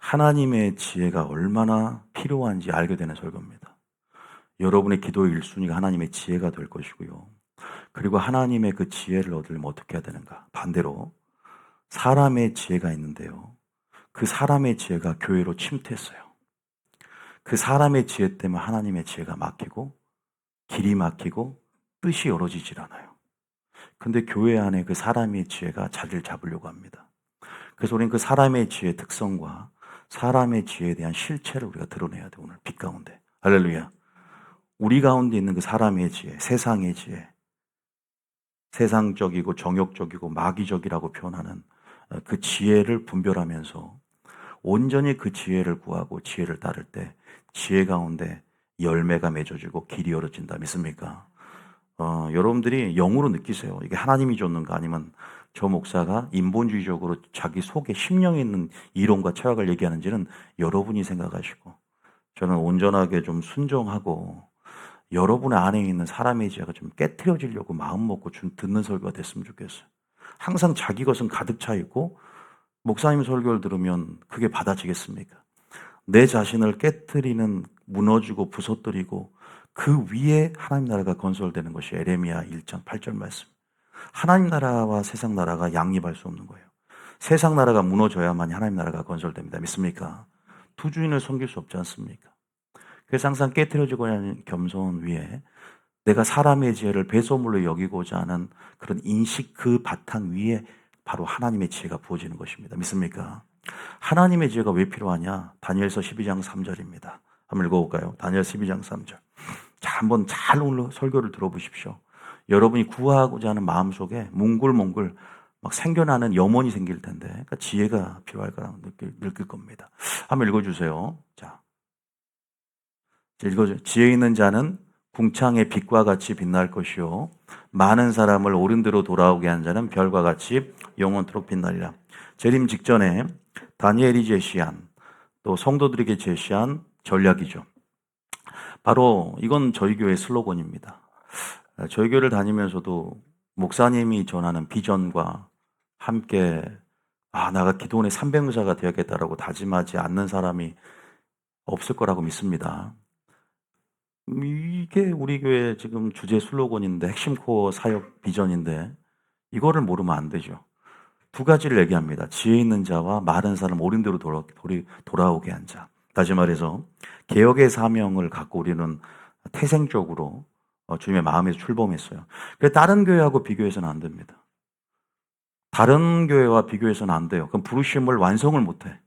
하나님의 지혜가 얼마나 필요한지 알게 되는 설교입니다. 여러분의 기도의 1순위가 하나님의 지혜가 될 것이고요. 그리고 하나님의 그 지혜를 얻으려면 어떻게 해야 되는가? 반대로 사람의 지혜가 있는데요. 그 사람의 지혜가 교회로 침투했어요. 그 사람의 지혜 때문에 하나님의 지혜가 막히고 길이 막히고 뜻이 이루어지질 않아요. 근데 교회 안에 그 사람의 지혜가 자리를 잡으려고 합니다. 그래서 우리는 그 사람의 지혜의 특성과 사람의 지혜에 대한 실체를 우리가 드러내야 돼, 오늘 빛 가운데. 할렐루야. 우리 가운데 있는 그 사람의 지혜, 세상의 지혜, 세상적이고 정욕적이고 마귀적이라고 표현하는 그 지혜를 분별하면서 온전히 그 지혜를 구하고 지혜를 따를 때 지혜 가운데 열매가 맺어지고 길이 열어진다. 믿습니까? 여러분들이 영으로 느끼세요. 이게 하나님이 줬는가 아니면 저 목사가 인본주의적으로 자기 속에 심령에 있는 이론과 철학을 얘기하는지는 여러분이 생각하시고, 저는 온전하게 좀 순종하고 여러분의 안에 있는 사람의 지혜가 좀 깨트려지려고 마음 먹고 좀 듣는 설교가 됐으면 좋겠어요. 항상 자기 것은 가득 차 있고 목사님 설교를 들으면 그게 받아지겠습니까? 내 자신을 깨트리는, 무너지고 부서뜨리고 그 위에 하나님 나라가 건설되는 것이 에레미야 1장 8절 말씀. 하나님 나라와 세상 나라가 양립할 수 없는 거예요. 세상 나라가 무너져야만 하나님 나라가 건설됩니다. 믿습니까? 두 주인을 섬길 수 없지 않습니까? 그래서 항상 깨트려지고 하는 겸손 위에 내가 사람의 지혜를 배소물로 여기고자 하는 그런 인식, 그 바탕 위에 바로 하나님의 지혜가 부어지는 것입니다. 믿습니까? 하나님의 지혜가 왜 필요하냐? 다니엘서 12장 3절입니다. 한번 읽어볼까요? 다니엘 12장 3절. 자, 한번 잘 오늘 설교를 들어보십시오. 여러분이 구하고자 하는 마음속에 몽글몽글 막 생겨나는 염원이 생길 텐데, 그러니까 지혜가 필요할 거라고 느낄 겁니다. 한번 읽어주세요. 자, 읽어줘. 지혜 있는 자는 궁창의 빛과 같이 빛날 것이요 많은 사람을 옳은 대로 돌아오게 한 자는 별과 같이 영원토록 빛나리라. 재림 직전에 다니엘이 제시한, 또 성도들에게 제시한 전략이죠. 바로 이건 저희 교회 슬로건입니다. 저희 교회를 다니면서도 목사님이 전하는 비전과 함께 내가 기도원의 300명사가 되었겠다라고 다짐하지 않는 사람이 없을 거라고 믿습니다. 이게 우리 교회 지금 주제 슬로건인데, 핵심 코어 사역 비전인데 이거를 모르면 안 되죠. 두 가지를 얘기합니다. 지혜 있는 자와 많은 사람 옳은 대로 돌아오게 한 자. 다시 말해서 개혁의 사명을 갖고 우리는 태생적으로 주님의 마음에서 출범했어요. 그래서 다른 교회하고 비교해서는 안 됩니다. 다른 교회와 비교해서는 안 돼요. 그럼 부르심을 완성을 못해.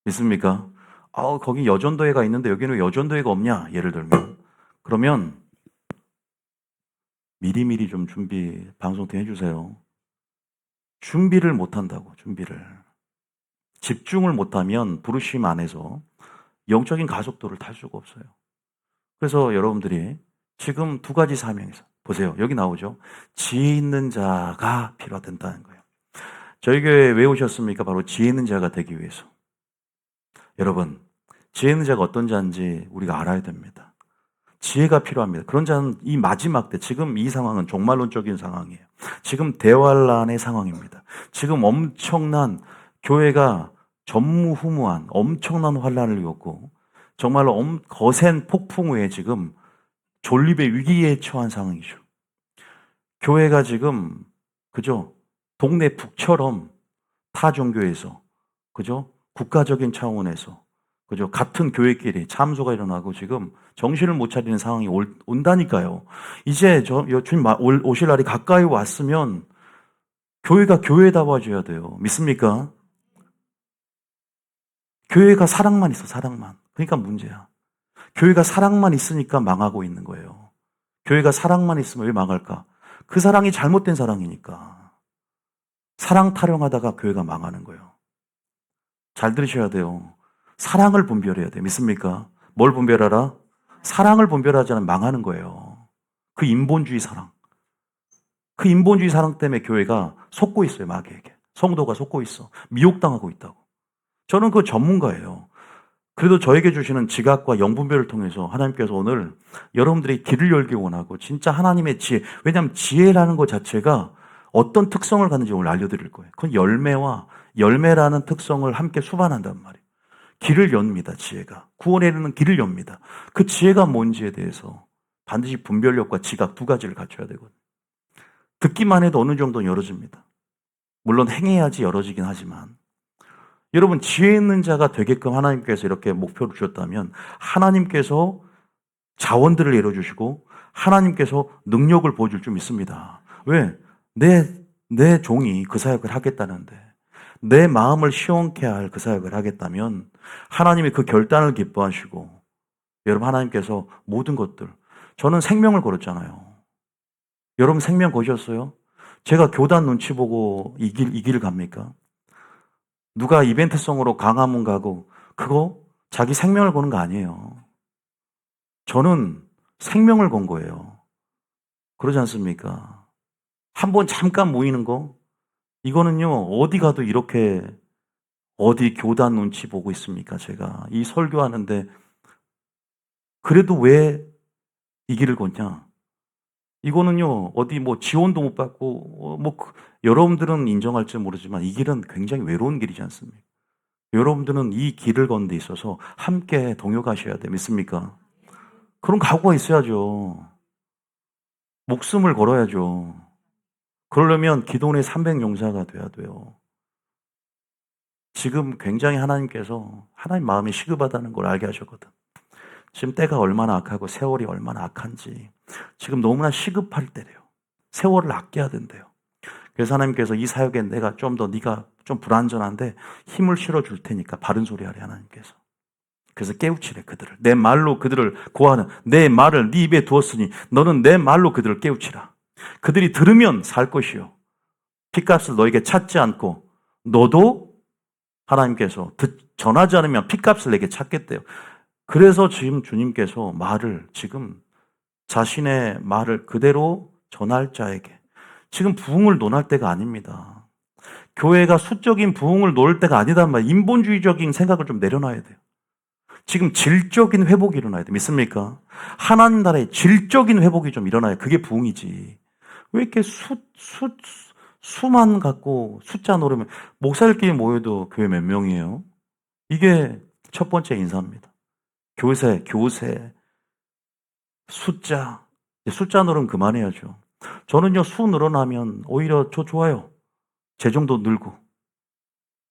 믿습니까? 거기 여전도회가 있는데 여기는 왜 여전도회가 없냐? 예를 들면. 그러면 미리미리 좀 방송 때 해주세요. 준비를 못한다고, 준비를. 집중을 못하면 부르심 안에서 영적인 가속도를 탈 수가 없어요. 그래서 여러분들이 지금 두 가지 사명에서 보세요. 여기 나오죠. 지혜 있는 자가 필요하다는 거예요. 저희 교회에 왜 오셨습니까? 바로 지혜 있는 자가 되기 위해서. 여러분, 지혜 있는 자가 어떤 자인지 우리가 알아야 됩니다. 지혜가 필요합니다. 그런 자는 이 마지막 때, 지금 이 상황은 종말론적인 상황이에요. 지금 대환란의 상황입니다. 지금 엄청난, 교회가 전무후무한 엄청난 환란을 겪고 정말로 거센 폭풍 후에 지금 존립의 위기에 처한 상황이죠. 교회가 지금 그죠? 동네 북처럼 타 종교에서, 그죠? 국가적인 차원에서, 그죠? 같은 교회끼리 참소가 일어나고 지금 정신을 못 차리는 상황이 온다니까요. 이제 주님 오실 날이 가까이 왔으면 교회가 교회다워져야 돼요. 믿습니까? 교회가 사랑만 있어, 사랑만. 그러니까 문제야. 교회가 사랑만 있으니까 망하고 있는 거예요. 교회가 사랑만 있으면 왜 망할까? 그 사랑이 잘못된 사랑이니까. 사랑 타령하다가 교회가 망하는 거예요. 잘 들으셔야 돼요. 사랑을 분별해야 돼요. 믿습니까? 뭘 분별하라? 사랑을 분별하지 않으면 망하는 거예요. 그 인본주의 사랑. 그 인본주의 사랑 때문에 교회가 속고 있어요, 마귀에게. 성도가 속고 있어. 미혹당하고 있다고. 저는 그 전문가예요. 그래도 저에게 주시는 지각과 영분별을 통해서 하나님께서 오늘 여러분들이 길을 열기 원하고 진짜 하나님의 지혜, 왜냐하면 지혜라는 것 자체가 어떤 특성을 갖는지 오늘 알려드릴 거예요. 그건 열매와 열매라는 특성을 함께 수반한단 말이에요. 길을 엽니다, 지혜가. 구원에 이르는 길을 엽니다. 그 지혜가 뭔지에 대해서 반드시 분별력과 지각 두 가지를 갖춰야 되거든요. 듣기만 해도 어느 정도는 열어집니다. 물론 행해야지 열어지긴 하지만, 여러분 지혜 있는 자가 되게끔 하나님께서 이렇게 목표를 주셨다면 하나님께서 자원들을 열어주시고 하나님께서 능력을 보여줄 줄 믿습니다. 왜? 내 종이 그 사역을 하겠다는데, 내 마음을 시원케 할 그 사역을 하겠다면 하나님이 그 결단을 기뻐하시고, 여러분 하나님께서 모든 것들, 저는 생명을 걸었잖아요. 여러분 생명 거셨어요? 제가 교단 눈치 보고 이 길 갑니까? 누가 이벤트성으로 강화문 가고 그거 자기 생명을 거는 거 아니에요. 저는 생명을 건 거예요. 그러지 않습니까? 한번 잠깐 모이는 거, 이거는요 어디 가도 이렇게 어디 교단 눈치 보고 있습니까? 제가 이 설교하는데 그래도 왜 이 길을 걷냐? 이거는요 어디 뭐 지원도 못 받고 여러분들은 인정할지 모르지만 이 길은 굉장히 외로운 길이지 않습니까? 여러분들은 이 길을 걷는 데 있어서 함께 동역하셔야 돼. 믿습니까? 그런 각오가 있어야죠. 목숨을 걸어야죠. 그러려면 기도원의 300용사가 돼야 돼요. 지금 굉장히 하나님께서 하나님 마음이 시급하다는 걸 알게 하셨거든. 지금 때가 얼마나 악하고 세월이 얼마나 악한지 지금 너무나 시급할 때래요. 세월을 아껴야 된대요. 그래서 하나님께서 이 사역에 내가 좀 더 네가 좀 불안전한데 힘을 실어줄 테니까 바른 소리 하래 하나님께서. 그래서 깨우치래 그들을. 내 말로 그들을 고하는, 내 말을 네 입에 두었으니 너는 내 말로 그들을 깨우치라. 그들이 들으면 살 것이요 핏값을 너에게 찾지 않고 너도 하나님께서 전하지 않으면 핏값을 내게 찾겠대요. 그래서 지금 주님께서 말을 지금 자신의 말을 그대로 전할 자에게, 지금 부흥을 논할 때가 아닙니다. 교회가 수적인 부흥을 놓을 때가 아니단 말이에요. 인본주의적인 생각을 좀 내려놔야 돼요. 지금 질적인 회복이 일어나야 돼요. 믿습니까? 하나님 나라의 질적인 회복이 좀 일어나야 그게 부흥이지. 왜 이렇게 수만 갖고 숫자 노르면 목사들끼리 모여도 교회 몇 명이에요? 이게 첫 번째 인사입니다. 교세, 숫자 노름 그만해야죠. 저는요, 수 늘어나면 오히려 저 좋아요. 재정도 늘고.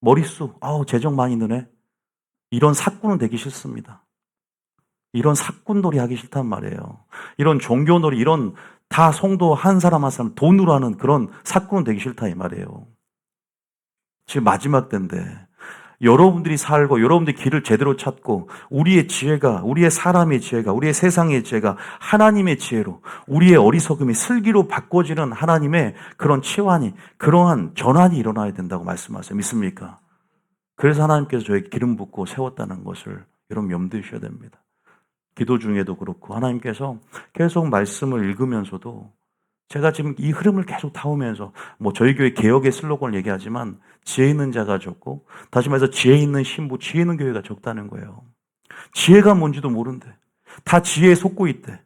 머릿수, 재정 많이 느네. 이런 사꾼은 되기 싫습니다. 이런 사꾼놀이 하기 싫단 말이에요. 이런 종교놀이, 이런 다 성도 한 사람 한 사람 돈으로 하는 그런 사꾼은 되기 싫다 이 말이에요. 지금 마지막 때인데 여러분들이 살고 여러분들이 길을 제대로 찾고 우리의 지혜가, 우리의 사람의 지혜가, 우리의 세상의 지혜가 하나님의 지혜로, 우리의 어리석음이 슬기로 바꿔지는 하나님의 그런 치환이, 그러한 전환이 일어나야 된다고 말씀하세요. 믿습니까? 그래서 하나님께서 저에게 기름 붓고 세웠다는 것을 여러분 염두에 두셔야 됩니다. 기도 중에도 그렇고 하나님께서 계속 말씀을 읽으면서도 제가 지금 이 흐름을 계속 타오면서 저희 교회 개혁의 슬로건을 얘기하지만 지혜 있는 자가 적고, 다시 말해서 지혜 있는 신부, 지혜 있는 교회가 적다는 거예요. 지혜가 뭔지도 모른대. 다 지혜에 속고 있대.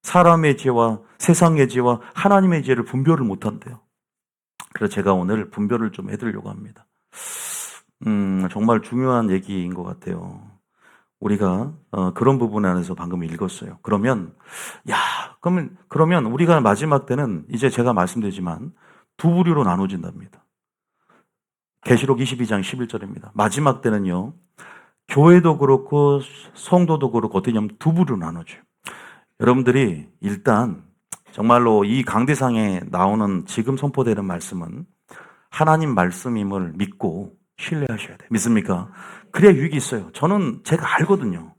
사람의 지혜와 세상의 지혜와 하나님의 지혜를 분별을 못한대요. 그래서 제가 오늘 분별을 좀 해드리려고 합니다. 정말 중요한 얘기인 것 같아요. 우리가 그런 부분 안에서 방금 읽었어요. 그러면 우리가 마지막 때는 이제 제가 말씀드리지만 두 부류로 나눠진답니다. 계시록 22장 11절입니다. 마지막 때는요, 교회도 그렇고 성도도 그렇고 어떻게냐면 두 부류로 나눠져요. 여러분들이 일단 정말로 이 강대상에 나오는 지금 선포되는 말씀은 하나님 말씀임을 믿고 신뢰하셔야 돼요. 믿습니까? 그래야 유익이 있어요. 제가 알거든요.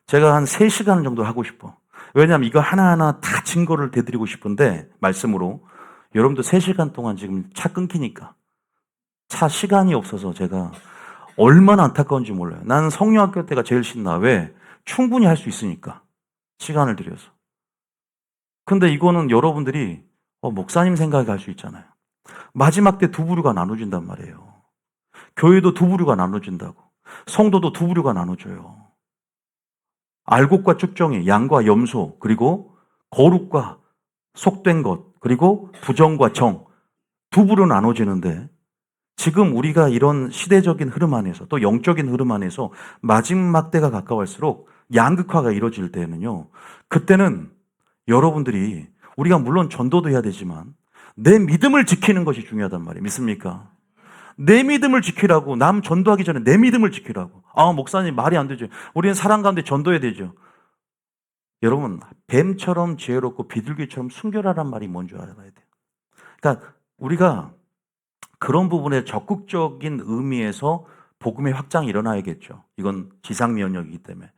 제가 한 3시간 정도 하고 싶어. 왜냐하면 이거 하나하나 다 증거를 대드리고 싶은데, 말씀으로. 여러분도 3시간 동안 지금 차 끊기니까. 차 시간이 없어서 제가 얼마나 안타까운지 몰라요. 나는 성령학교 때가 제일 신나. 왜? 충분히 할 수 있으니까. 시간을 들여서. 근데 이거는 여러분들이 목사님 생각에 갈 수 있잖아요. 마지막 때 두 부류가 나눠진단 말이에요. 교회도 두 부류가 나눠진다고. 성도도 두 부류가 나눠져요. 알곡과 쭉정이, 양과 염소, 그리고 거룩과 속된 것, 그리고 부정과 정, 두 부류 나눠지는데 지금 우리가 이런 시대적인 흐름 안에서 또 영적인 흐름 안에서 마지막 때가 가까울수록 양극화가 이루어질 때는요. 그때는 여러분들이 우리가 물론 전도도 해야 되지만 내 믿음을 지키는 것이 중요하단 말이에요. 믿습니까? 내 믿음을 지키라고. 남 전도하기 전에 내 믿음을 지키라고. 아, 목사님 말이 안 되죠. 우리는 사람 가운데 전도해야 되죠. 여러분, 뱀처럼 지혜롭고 비둘기처럼 순결하란 말이 뭔지 알아야 돼요. 그러니까 우리가 그런 부분에 적극적인 의미에서 복음의 확장이 일어나야겠죠. 이건 지상 면역이기 때문에.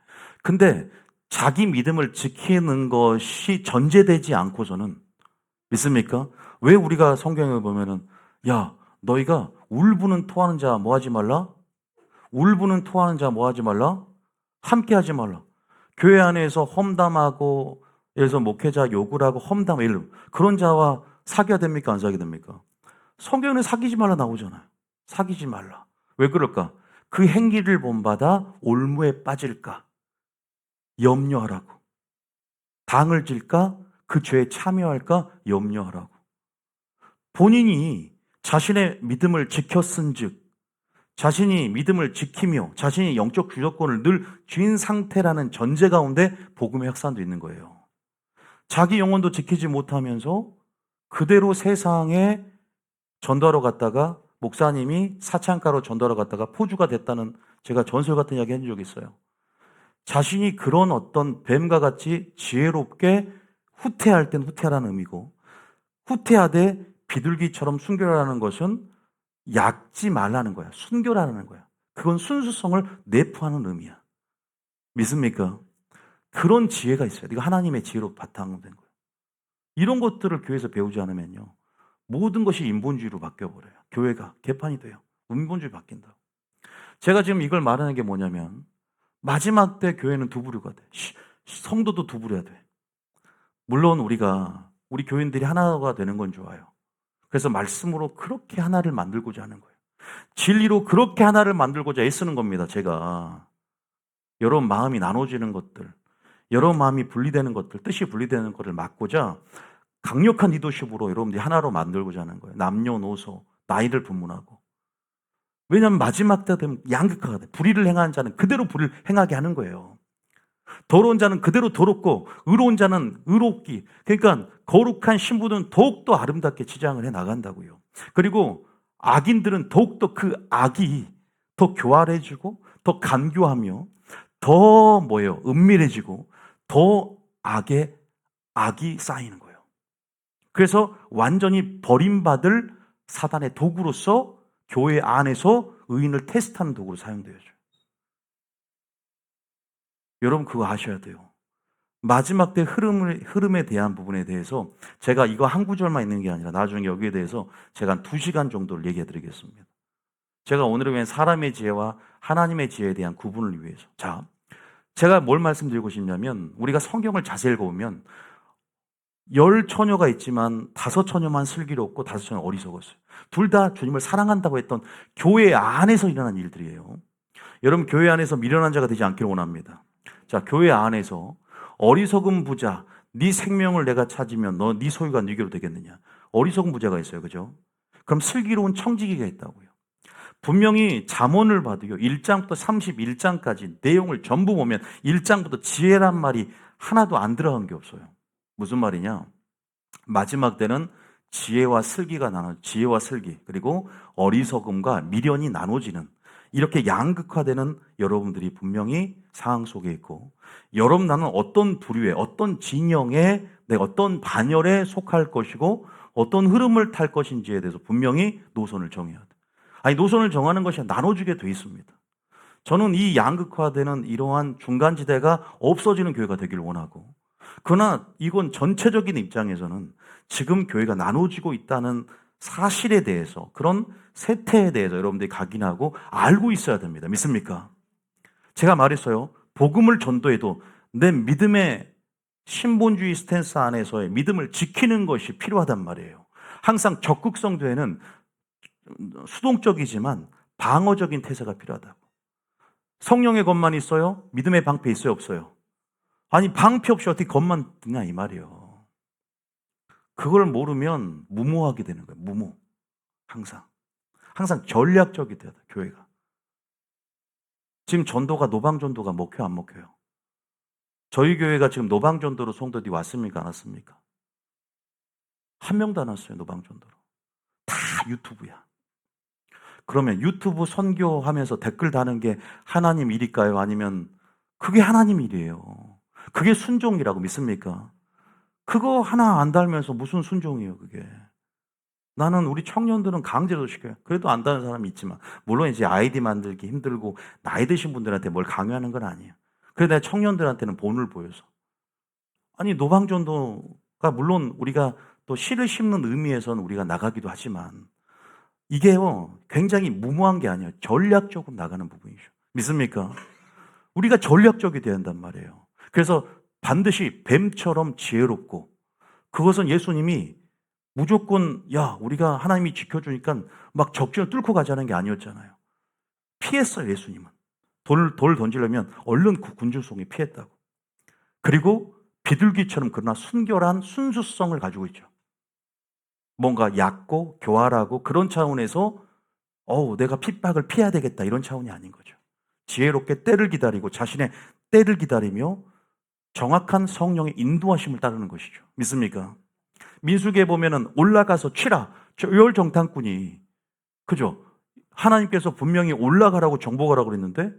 근데 자기 믿음을 지키는 것이 전제되지 않고서는 믿습니까? 왜 우리가 성경에 보면은 야, 너희가 울부는 토하는 자 뭐 하지 말라? 울부는 토하는 자 뭐 하지 말라? 함께 하지 말라. 교회 안에서 험담하고 예를 들어서 목회자 욕을 하고 험담 그런 자와 사귀어야 됩니까? 안 사귀어야 됩니까? 성경에 사귀지 말라 나오잖아요. 사귀지 말라. 왜 그럴까? 그 행위를 본받아 올무에 빠질까? 염려하라고. 당을 질까? 그 죄에 참여할까? 염려하라고. 본인이 자신의 믿음을 지켰은즉 자신이 믿음을 지키며 자신이 영적 주도권을 늘 쥔 상태라는 전제 가운데 복음의 확산도 있는 거예요. 자기 영혼도 지키지 못하면서 그대로 세상에 전도하러 갔다가 목사님이 사창가로 전도하러 갔다가 포주가 됐다는 제가 전설 같은 이야기 해준 적이 있어요. 자신이 그런 어떤 뱀과 같이 지혜롭게 후퇴할 땐 후퇴하라는 의미고 후퇴하되 비둘기처럼 순결하라는 것은 약지 말라는 거야. 순결하라는 거야. 그건 순수성을 내포하는 의미야. 믿습니까? 그런 지혜가 있어요. 이거 하나님의 지혜로 바탕된 거예요. 이런 것들을 교회에서 배우지 않으면요. 모든 것이 인본주의로 바뀌어버려요. 교회가 개판이 돼요. 인본주의 바뀐다. 제가 지금 이걸 말하는 게 뭐냐면 마지막 때 교회는 두 부류가 돼. 성도도 두 부류가 돼. 물론 우리 교인들이 하나가 되는 건 좋아요. 그래서 말씀으로 그렇게 하나를 만들고자 하는 거예요. 진리로 그렇게 하나를 만들고자 애쓰는 겁니다. 제가 여러분 마음이 나눠지는 것들, 여러분 마음이 분리되는 것들, 뜻이 분리되는 것을 막고자 강력한 리더십으로 여러분들이 하나로 만들고자 하는 거예요. 남녀노소, 나이를 분문하고. 왜냐하면 마지막 때 되면 양극화가 돼. 불의를 행하는 자는 그대로 불의를 행하게 하는 거예요. 더러운 자는 그대로 더럽고 의로운 자는 의롭기. 그러니까 거룩한 신부는 더욱더 아름답게 치장을 해 나간다고요. 그리고 악인들은 더욱더 그 악이 더 교활해지고 더 간교하며 더 은밀해지고 더 악이 쌓이는 거예요. 그래서 완전히 버림받을 사단의 도구로서 교회 안에서 의인을 테스트하는 도구로 사용되어져요. 여러분 그거 아셔야 돼요. 마지막 때 흐름에 대한 부분에 대해서 제가 이거 한 구절만 있는 게 아니라 나중에 여기에 대해서 제가 한 2시간 정도를 얘기해 드리겠습니다. 제가 오늘은 왜 사람의 지혜와 하나님의 지혜에 대한 구분을 위해서. 자, 제가 뭘 말씀드리고 싶냐면 우리가 성경을 자세히 읽어보면 10처녀가 있지만 5처녀만 슬기롭고 5처녀 어리석었어요. 둘 다 주님을 사랑한다고 했던 교회 안에서 일어난 일들이에요. 여러분 교회 안에서 미련한 자가 되지 않기를 원합니다. 자, 교회 안에서 어리석은 부자, 네 생명을 내가 찾으면 네 소유가 네게로 되겠느냐. 어리석은 부자가 있어요. 그죠? 그럼 슬기로운 청지기가 있다고요. 분명히 잠언을 봐도요. 1장부터 31장까지 내용을 전부 보면 1장부터 지혜란 말이 하나도 안 들어간 게 없어요. 무슨 말이냐? 마지막 때는 지혜와 슬기 그리고 어리석음과 미련이 나눠지는 이렇게 양극화되는 여러분들이 분명히 상황 속에 있고 여러분 나는 어떤 부류에 어떤 진영에 내가 어떤 반열에 속할 것이고 어떤 흐름을 탈 것인지에 대해서 분명히 노선을 정해야 돼. 노선을 정하는 것이 나눠지게 돼 있습니다. 저는 이 양극화되는 이러한 중간지대가 없어지는 교회가 되길 원하고 그러나 이건 전체적인 입장에서는 지금 교회가 나눠지고 있다는 사실에 대해서 그런 세태에 대해서 여러분들이 각인하고 알고 있어야 됩니다. 믿습니까? 제가 말했어요. 복음을 전도해도 내 믿음의 신본주의 스탠스 안에서의 믿음을 지키는 것이 필요하단 말이에요. 항상 적극성 교회는 수동적이지만 방어적인 태세가 필요하다고. 성령의 것만 있어요? 믿음의 방패 있어요? 없어요? 방패 없이 어떻게 것만 드냐 이 말이에요. 그걸 모르면 무모하게 되는 거예요. 무모. 항상. 항상 전략적이 돼야 돼, 교회가. 지금 전도가 노방전도가 먹혀요, 안 먹혀요? 저희 교회가 지금 노방전도로 성도들이 왔습니까, 안 왔습니까? 한 명도 안 왔어요, 노방전도로. 다 유튜브야. 그러면 유튜브 선교하면서 댓글 다는 게 하나님 일일까요? 아니면 그게 하나님 일이에요. 그게 순종이라고 믿습니까? 그거 하나 안 달면서 무슨 순종이에요, 그게. 나는 우리 청년들은 강제로 시켜요. 그래도 안 다는 사람이 있지만, 물론 이제 아이디 만들기 힘들고 나이 드신 분들한테 뭘 강요하는 건 아니에요. 그래도 내가 청년들한테는 본을 보여서. 아니, 노방전도가 물론 우리가 또 씨를 심는 의미에서는 우리가 나가기도 하지만, 이게요, 굉장히 무모한 게 아니에요. 전략적으로 나가는 부분이죠. 믿습니까? 우리가 전략적이 돼야 한단 말이에요. 그래서 반드시 뱀처럼 지혜롭고, 그것은 예수님이 무조건, 야, 우리가 하나님이 지켜주니까 막 적진을 뚫고 가자는 게 아니었잖아요. 피했어요, 예수님은. 돌 던지려면 얼른 군중속에 피했다고. 그리고 비둘기처럼 그러나 순결한 순수성을 가지고 있죠. 뭔가 얕고 교활하고 그런 차원에서 내가 핍박을 피해야 되겠다 이런 차원이 아닌 거죠. 지혜롭게 때를 기다리고 자신의 때를 기다리며 정확한 성령의 인도하심을 따르는 것이죠. 믿습니까? 민수기에 보면은 올라가서 치라. 열 정탐꾼이 그죠? 하나님께서 분명히 올라가라고 정복하라고 그랬는데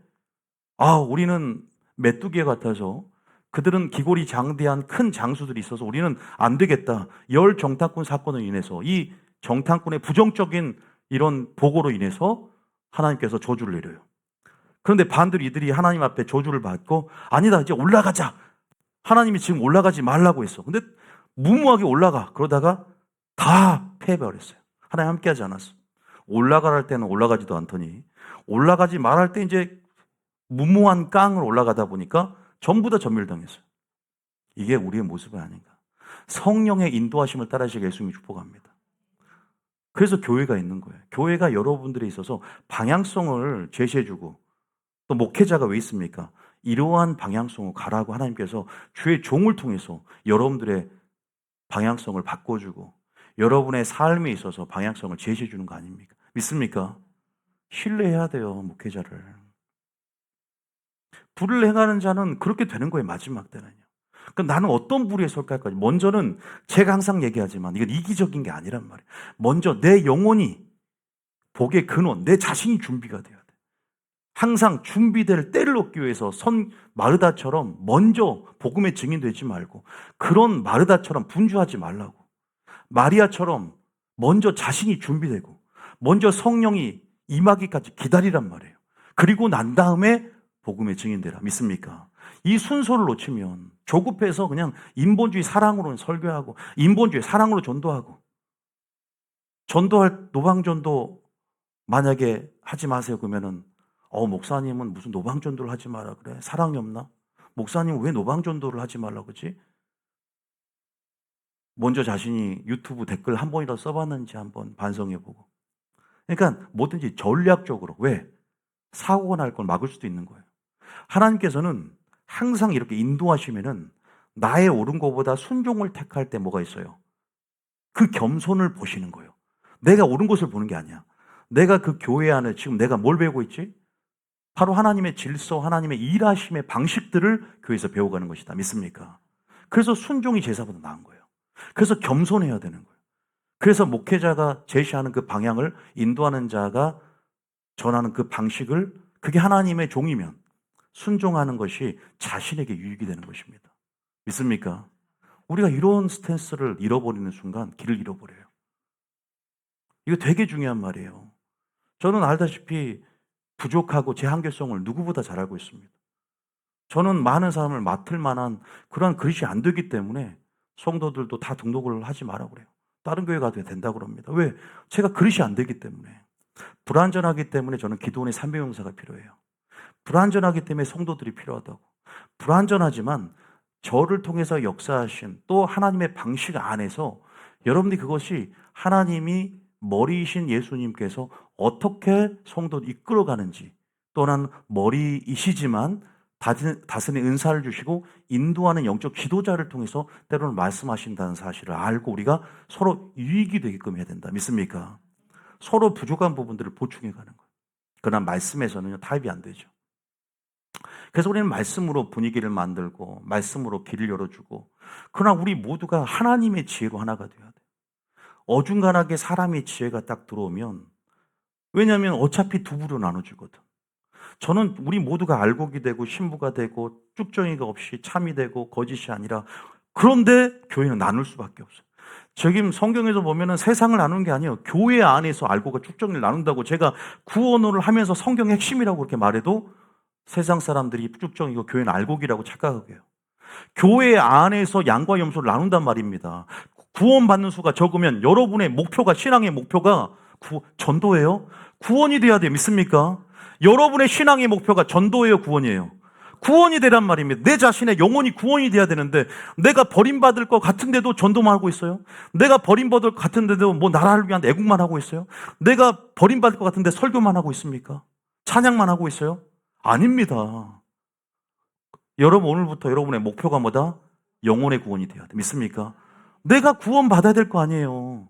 우리는 메뚜기 같아서 그들은 기골이 장대한 큰 장수들이 있어서 우리는 안 되겠다. 열 정탐꾼 사건으로 인해서 이 정탐꾼의 부정적인 이런 보고로 인해서 하나님께서 저주를 내려요. 그런데 반대로 이들이 하나님 앞에 저주를 받고 아니다 이제 올라가자. 하나님이 지금 올라가지 말라고 했어. 근데 무모하게 올라가. 그러다가 다 패해버렸어요. 하나님 함께하지 않았어. 올라가라 할 때는 올라가지도 않더니 올라가지 말할 때 이제 무모한 깡을 올라가다 보니까 전부 다 전멸당했어요. 이게 우리의 모습이 아닌가. 성령의 인도하심을 따라서 예수님이 축복합니다. 그래서 교회가 있는 거예요. 교회가 여러분들에 있어서 방향성을 제시해주고 또 목회자가 왜 있습니까? 이러한 방향성을 가라고 하나님께서 주의 종을 통해서 여러분들의 방향성을 바꿔주고 여러분의 삶에 있어서 방향성을 제시해주는 거 아닙니까? 믿습니까? 신뢰해야 돼요, 목회자를. 불을 행하는 자는 그렇게 되는 거예요, 마지막 때는요. 그럼 나는 어떤 불의에 설까지? 먼저는 제가 항상 얘기하지만 이건 이기적인 게 아니란 말이에요. 먼저 내 영혼이 복의 근원, 내 자신이 준비가 돼야 돼. 항상 준비될 때를 얻기 위해서 마르다처럼 먼저 복음의 증인되지 말고 그런 마르다처럼 분주하지 말라고. 마리아처럼 먼저 자신이 준비되고 먼저 성령이 임하기까지 기다리란 말이에요. 그리고 난 다음에 복음의 증인되라. 믿습니까? 이 순서를 놓치면 조급해서 그냥 인본주의 사랑으로는 설교하고 인본주의 사랑으로 전도하고 전도할 노방전도 만약에 하지 마세요 그러면은 목사님은 무슨 노방전도를 하지 마라 그래? 사랑이 없나? 목사님은 왜 노방전도를 하지 말라고 그러지? 먼저 자신이 유튜브 댓글 한 번이라도 써봤는지 한번 반성해보고. 그러니까 뭐든지 전략적으로. 왜? 사고가 날 걸 막을 수도 있는 거예요. 하나님께서는 항상 이렇게 인도하시면은 나의 옳은 것보다 순종을 택할 때 뭐가 있어요? 그 겸손을 보시는 거예요. 내가 옳은 것을 보는 게 아니야. 내가 그 교회 안에 지금 내가 뭘 배우고 있지? 바로 하나님의 질서, 하나님의 일하심의 방식들을 교회에서 배워가는 것이다. 믿습니까? 그래서 순종이 제사보다 나은 거예요. 그래서 겸손해야 되는 거예요. 그래서 목회자가 제시하는 그 방향을 인도하는 자가 전하는 그 방식을 그게 하나님의 종이면 순종하는 것이 자신에게 유익이 되는 것입니다. 믿습니까? 우리가 이런 스탠스를 잃어버리는 순간 길을 잃어버려요. 이거 되게 중요한 말이에요. 저는 알다시피 부족하고 제 한계성을 누구보다 잘 알고 있습니다. 저는 많은 사람을 맡을 만한 그러한 그릇이 안 되기 때문에 성도들도 다 등록을 하지 마라 그래요. 다른 교회 가도 된다고 그럽니다. 왜? 제가 그릇이 안 되기 때문에. 불완전하기 때문에 저는 기도원의 300명사가 필요해요. 불완전하기 때문에 성도들이 필요하다고. 불완전하지만 저를 통해서 역사하신 또 하나님의 방식 안에서 여러분들이 그것이 하나님이 머리이신 예수님께서 어떻게 성도를 이끌어가는지 또는 머리이시지만 다스의 은사를 주시고 인도하는 영적 지도자를 통해서 때로는 말씀하신다는 사실을 알고 우리가 서로 유익이 되게끔 해야 된다. 믿습니까? 서로 부족한 부분들을 보충해 가는 거예요. 그러나 말씀에서는요, 타협이 안 되죠. 그래서 우리는 말씀으로 분위기를 만들고 말씀으로 길을 열어주고, 그러나 우리 모두가 하나님의 지혜로 하나가 돼야 돼요. 어중간하게 사람의 지혜가 딱 들어오면, 왜냐하면 어차피 두 부로 나눠지거든. 저는 우리 모두가 알곡이 되고 신부가 되고 쭉정이가 없이 참이 되고 거짓이 아니라, 그런데 교회는 나눌 수밖에 없어요. 지금 성경에서 보면은 세상을 나누는 게 아니에요. 교회 안에서 알곡과 쭉정이를 나눈다고 제가 구원을 하면서 성경의 핵심이라고 그렇게 말해도 세상 사람들이 쭉정이고 교회는 알곡이라고 착각하게 해요. 교회 안에서 양과 염소를 나눈단 말입니다. 구원받는 수가 적으면 여러분의 목표가, 신앙의 목표가 전도예요? 구원이 돼야 돼요. 믿습니까? 여러분의 신앙의 목표가 전도예요? 구원이에요? 구원이 되란 말입니다. 내 자신의 영혼이 구원이 돼야 되는데, 내가 버림받을 것 같은데도 전도만 하고 있어요? 내가 버림받을 것 같은데도 뭐 나라를 위한 애국만 하고 있어요? 내가 버림받을 것 같은데 설교만 하고 있습니까? 찬양만 하고 있어요? 아닙니다. 여러분, 오늘부터 여러분의 목표가 뭐다? 영혼의 구원이 돼야 돼. 믿습니까? 내가 구원받아야 될 거 아니에요.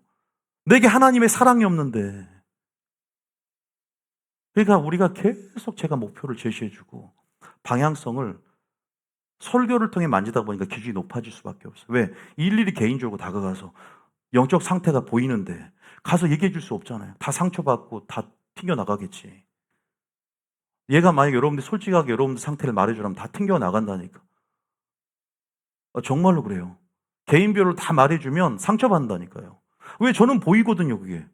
내게 하나님의 사랑이 없는데. 그러니까 우리가 계속 제가 목표를 제시해주고 방향성을 설교를 통해 만지다 보니까 기준이 높아질 수밖에 없어요. 왜? 일일이 개인적으로 다가가서 영적 상태가 보이는데 가서 얘기해 줄 수 없잖아요. 다 상처받고 다 튕겨나가겠지. 얘가 만약에 여러분들 솔직하게 여러분들 상태를 말해주라면 다 튕겨나간다니까. 정말로 그래요. 개인별로 다 말해주면 상처받는다니까요. 왜? 저는 보이거든요, 그게.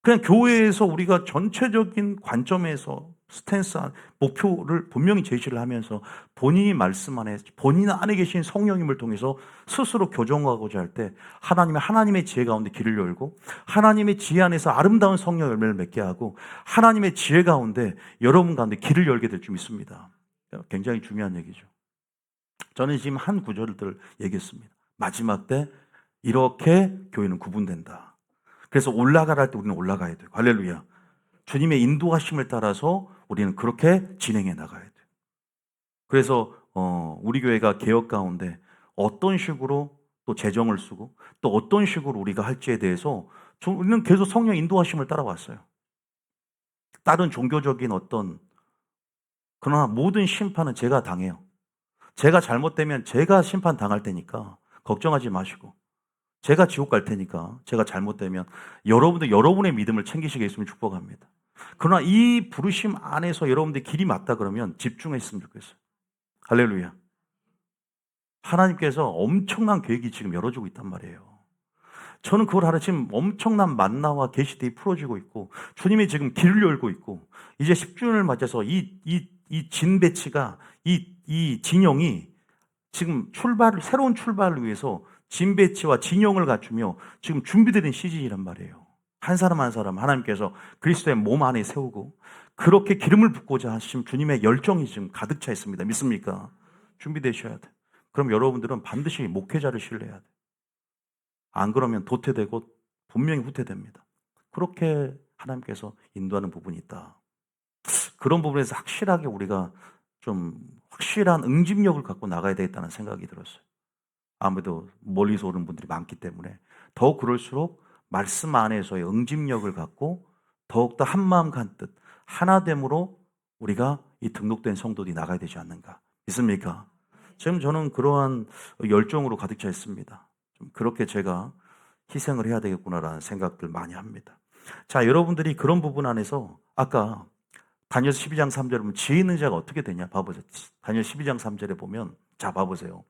그냥 교회에서 우리가 전체적인 관점에서 스탠스, 목표를 분명히 제시를 하면서 본인이 말씀 안에, 본인 안에 계신 성령님을 통해서 스스로 교정하고자 할 때 하나님의 지혜 가운데 길을 열고, 하나님의 지혜 안에서 아름다운 성령 열매를 맺게 하고, 하나님의 지혜 가운데 여러분 가운데 길을 열게 될 줄 믿습니다. 굉장히 중요한 얘기죠. 저는 지금 한 구절을 얘기했습니다. 마지막 때 이렇게 교회는 구분된다. 그래서 올라가라 할 때 우리는 올라가야 돼요. 할렐루야. 주님의 인도하심을 따라서 우리는 그렇게 진행해 나가야 돼요. 그래서 우리 교회가 개혁 가운데 어떤 식으로 또 재정을 쓰고 또 어떤 식으로 우리가 할지에 대해서 우리는 계속 성령 인도하심을 따라왔어요. 다른 종교적인 그러나 모든 심판은 제가 당해요. 제가 잘못되면 제가 심판 당할 테니까 걱정하지 마시고, 제가 지옥 갈 테니까 제가 잘못되면 여러분도 여러분의 믿음을 챙기시게 있으면 축복합니다. 그러나 이 부르심 안에서 여러분들 길이 맞다 그러면 집중했으면 좋겠어요. 할렐루야. 하나님께서 엄청난 계획이 지금 열어주고 있단 말이에요. 저는 그걸 하루 지금 엄청난 만나와 계시들이 풀어지고 있고, 주님이 지금 길을 열고 있고, 이제 10주년을 맞아서 이 진배치가, 이 진영이 지금 새로운 출발을 위해서 진배치와 진영을 갖추며 지금 준비되는 시즌이란 말이에요. 한 사람 한 사람 하나님께서 그리스도의 몸 안에 세우고 그렇게 기름을 붓고자 하신 주님의 열정이 지금 가득 차 있습니다. 믿습니까? 준비되셔야 돼요. 그럼 여러분들은 반드시 목회자를 신뢰해야 돼요. 안 그러면 도태되고 분명히 후퇴됩니다. 그렇게 하나님께서 인도하는 부분이 있다. 그런 부분에서 확실하게 우리가 좀 확실한 응집력을 갖고 나가야 되겠다는 생각이 들었어요. 아무래도 멀리서 오는 분들이 많기 때문에 더 그럴수록 말씀 안에서의 응집력을 갖고 더욱더 한마음 한뜻 하나됨으로 우리가 이 등록된 성도들이 나가야 되지 않는가. 믿습니까? 지금 저는 그러한 열정으로 가득 차 있습니다. 좀 그렇게 제가 희생을 해야 되겠구나라는 생각들 많이 합니다. 자, 여러분들이 그런 부분 안에서 아까 다니엘서 12장 3절에 보면 지혜 있는 자가 어떻게 되냐 봐보세요. 다니엘서 12장 3절에 보면, 자 봐보세요.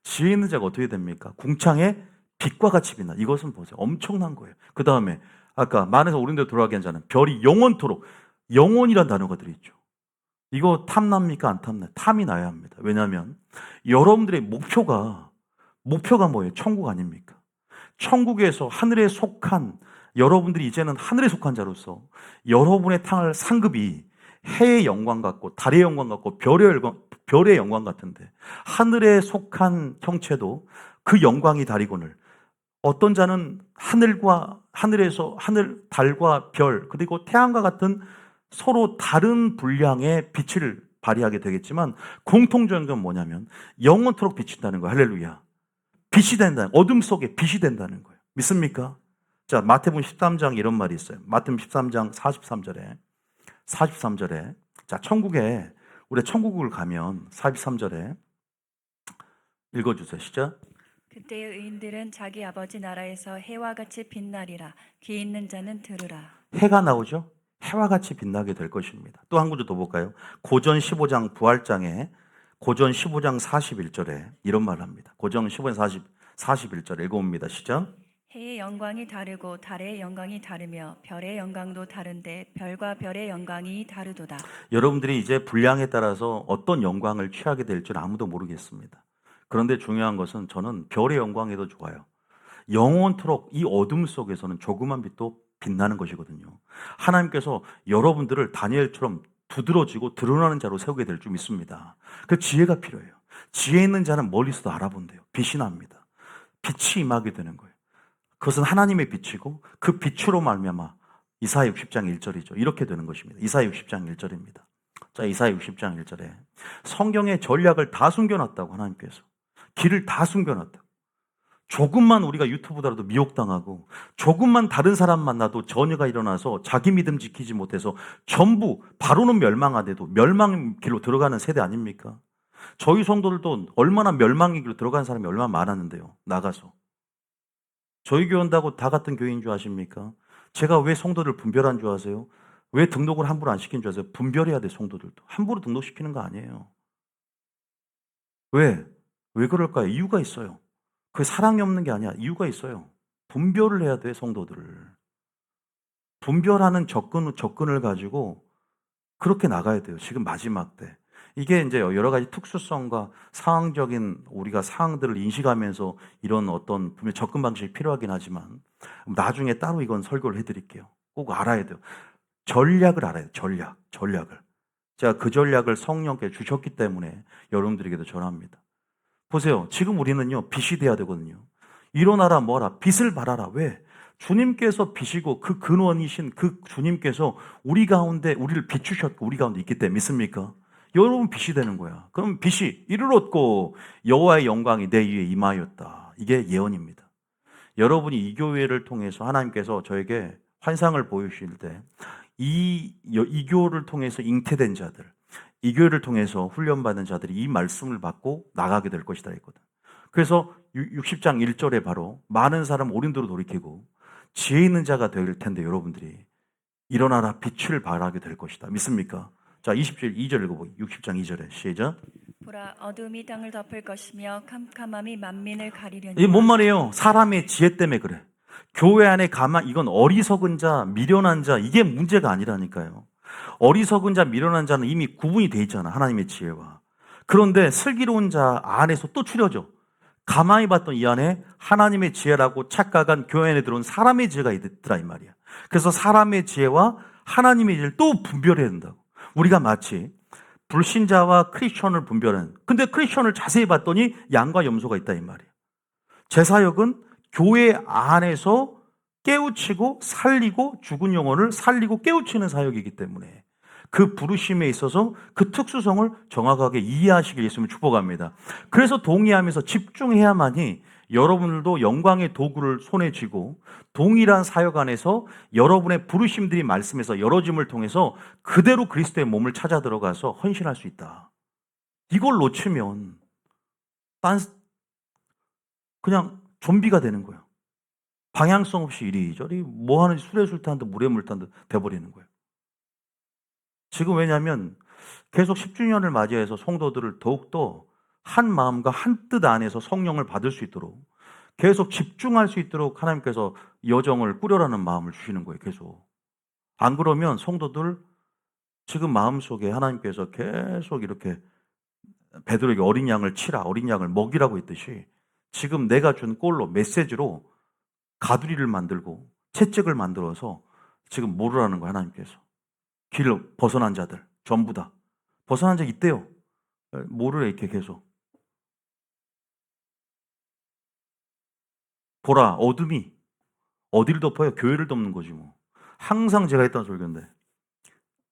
지혜 있는 자가 어떻게 됩니까? 궁창에 빛과 같이 빛나. 이것은 보세요. 엄청난 거예요. 그 다음에 아까 만에서 오른 데로 돌아가게 한 자는 별이 영원토록, 영원이란 단어가 들어있죠. 이거 탐납니까? 안 탐나요? 탐이 나야 합니다. 왜냐하면 여러분들의 목표가 뭐예요? 천국 아닙니까? 천국에서 하늘에 속한 여러분들이 이제는 하늘에 속한 자로서 여러분의 탕할 상급이 해의 영광 같고 달의 영광 같고 별의 영광 같은데, 하늘에 속한 형체도 그 영광이 다리거늘 어떤 자는 하늘에서 달과 별 그리고 태양과 같은 서로 다른 분량의 빛을 발휘하게 되겠지만 공통적인 건 뭐냐면 영원토록 비친다는 거예요. 할렐루야. 빛이 된다는, 어둠 속에 빛이 된다는 거예요. 믿습니까? 자, 마태복음 13장 이런 말이 있어요. 마태복음 13장 43절에 자, 천국에 우리 천국을 가면 43절에 읽어주세요. 시작. 그때의 의인들은 자기 아버지 나라에서 해와 같이 빛나리라. 귀 있는 자는 들으라. 해가 나오죠? 해와 같이 빛나게 될 것입니다. 또 한 구절 더 볼까요? 고전 15장 부활장에 고전 15장 41절에 이런 말을 합니다. 고전 15장 41절 읽어봅니다. 시작. 해의 영광이 다르고 달의 영광이 다르며 별의 영광도 다른데 별과 별의 영광이 다르도다. 여러분들이 이제 분량에 따라서 어떤 영광을 취하게 될 줄 아무도 모르겠습니다. 그런데 중요한 것은 저는 별의 영광에도 좋아요. 영원토록 이 어둠 속에서는 조그만 빛도 빛나는 것이거든요. 하나님께서 여러분들을 다니엘처럼 두드러지고 드러나는 자로 세우게 될 줄 믿습니다. 그 지혜가 필요해요. 지혜 있는 자는 멀리서도 알아본대요. 빛이 납니다. 빛이 임하게 되는 거예요. 그것은 하나님의 빛이고 그 빛으로 말미암아 이사야 60장 1절이죠. 이렇게 되는 것입니다. 이사야 60장 1절입니다. 자, 이사야 60장 1절에 성경의 전략을 다 숨겨놨다고 하나님께서. 길을 다 숨겨놨다고. 조금만 우리가 유튜브더라도 미혹당하고 조금만 다른 사람 만나도 전혀가 일어나서 자기 믿음 지키지 못해서 전부 바로는 멸망하대도 멸망의 길로 들어가는 세대 아닙니까? 저희 성도들도 얼마나 멸망의 길로 들어가는 사람이 얼마나 많았는데요. 나가서. 저희 교회 온다고 다 같은 교회인 줄 아십니까? 제가 왜 성도들 분별한 줄 아세요? 왜 등록을 함부로 안 시킨 줄 아세요? 분별해야 돼, 성도들도. 함부로 등록시키는 거 아니에요. 왜? 왜 그럴까요? 이유가 있어요. 그게 사랑이 없는 게 아니야. 이유가 있어요. 분별을 해야 돼, 성도들을. 분별하는 접근을 가지고 그렇게 나가야 돼요. 지금 마지막 때. 이게 이제 여러 가지 특수성과 상황적인 우리가 상황들을 인식하면서 이런 어떤 분명 접근 방식이 필요하긴 하지만 나중에 따로 이건 설교를 해드릴게요. 꼭 알아야 돼요. 전략을 알아야 돼요. 전략을. 제가 그 전략을 성령께 주셨기 때문에 여러분들에게도 전합니다. 보세요. 지금 우리는요, 빛이 돼야 되거든요. 일어나라, 뭐라, 빛을 발하라. 왜? 주님께서 빛이고 그 근원이신 그 주님께서 우리 가운데 우리를 비추셨고 우리 가운데 있기 때문에 믿습니까? 여러분 빛이 되는 거야. 그럼 빛이 이를 얻고 여호와의 영광이 내 위에 임하였다. 이게 예언입니다. 여러분이 이 교회를 통해서 하나님께서 저에게 환상을 보여주실 때 이 교회를 통해서 잉태된 자들, 이 교회를 통해서 훈련받은 자들이 이 말씀을 받고 나가게 될 것이다 했거든. 그래서 60장 1절에 바로 많은 사람 오른도로 돌이키고 지혜 있는 자가 될 텐데 여러분들이 일어나라 빛을 발하게 될 것이다. 믿습니까? 자, 20절 2절 읽어보기. 60장 2절에 시작. 보라, 어둠이 땅을 덮을 것이며 캄캄함이 만민을 가리려니. 이게 뭔 말이에요? 사람의 지혜 때문에 그래. 교회 안에 가만 이건 어리석은 자, 미련한 자 이게 문제가 아니라니까요. 어리석은 자, 미련한 자는 이미 구분이 돼 있잖아. 하나님의 지혜와. 그런데 슬기로운 자 안에서 또 추려져. 가만히 봤던 이 안에 하나님의 지혜라고 착각한 교회 안에 들어온 사람의 지혜가 있더라 이 말이야. 그래서 사람의 지혜와 하나님의 지혜를 또 분별해야 된다고. 우리가 마치 불신자와 크리스천을 분별하는. 근데 크리스천을 자세히 봤더니 양과 염소가 있다 이 말이야. 제 사역은 교회 안에서 깨우치고 살리고 죽은 영혼을 살리고 깨우치는 사역이기 때문에 그 부르심에 있어서 그 특수성을 정확하게 이해하시길 예수님을 축복합니다. 그래서 동의하면서 집중해야만이 여러분들도 영광의 도구를 손에 쥐고 동일한 사역 안에서 여러분의 부르심들이 말씀에서 열어짐을 통해서 그대로 그리스도의 몸을 찾아 들어가서 헌신할 수 있다. 이걸 놓치면 그냥 좀비가 되는 거예요. 방향성 없이 이리저리 뭐 하는지 술에 술 타는 듯 물에 물 타는 듯 돼버리는 거예요. 지금 왜냐하면 계속 10주년을 맞이해서 성도들을 더욱더 한 마음과 한 뜻 안에서 성령을 받을 수 있도록 계속 집중할 수 있도록 하나님께서 여정을 꾸려라는 마음을 주시는 거예요. 계속. 안 그러면 성도들 지금 마음속에 하나님께서 계속 이렇게 베드로에게 어린 양을 치라, 어린 양을 먹이라고 했듯이 지금 내가 준 꼴로 메시지로 가두리를 만들고 채찍을 만들어서 지금 모르라는 거예요. 하나님께서. 길을 벗어난 자들 전부 다. 벗어난 자 있대요. 모르래 이렇게 계속. 보라 어둠이 어디를 덮어요? 교회를 덮는 거지 뭐. 항상 제가 했던 설교인데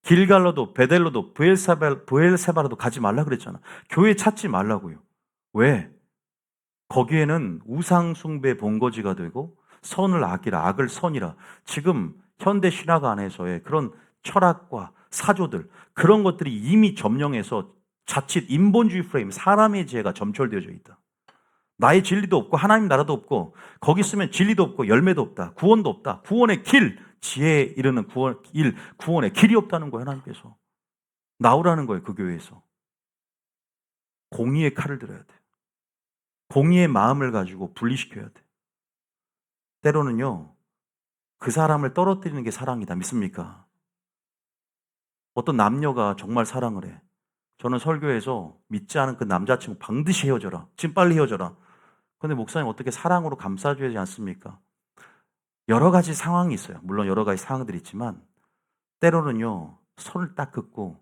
길갈로도 베델로도 부엘세바라도 가지 말라 그랬잖아. 교회 찾지 말라고요. 왜? 거기에는 우상 숭배 본거지가 되고 선을 악이라, 악을 선이라. 지금 현대 신학 안에서의 그런 철학과 사조들, 그런 것들이 이미 점령해서 자칫 인본주의 프레임, 사람의 지혜가 점철되어져 있다. 나의 진리도 없고 하나님 나라도 없고 거기 있으면 진리도 없고 열매도 없다. 구원도 없다. 구원의 길, 지혜에 이르는 구원의 길이 없다는 거예요. 하나님께서. 나오라는 거예요. 그 교회에서. 공의의 칼을 들어야 돼. 공의의 마음을 가지고 분리시켜야 돼. 때로는요, 그 사람을 떨어뜨리는 게 사랑이다. 믿습니까? 어떤 남녀가 정말 사랑을 해. 저는 설교에서 믿지 않은 그 남자친구 반드시 헤어져라. 지금 빨리 헤어져라. 근데 목사님 어떻게 사랑으로 감싸줘야 하지 않습니까? 여러 가지 상황이 있어요. 물론 여러 가지 상황들이 있지만 때로는요, 손을 딱 긋고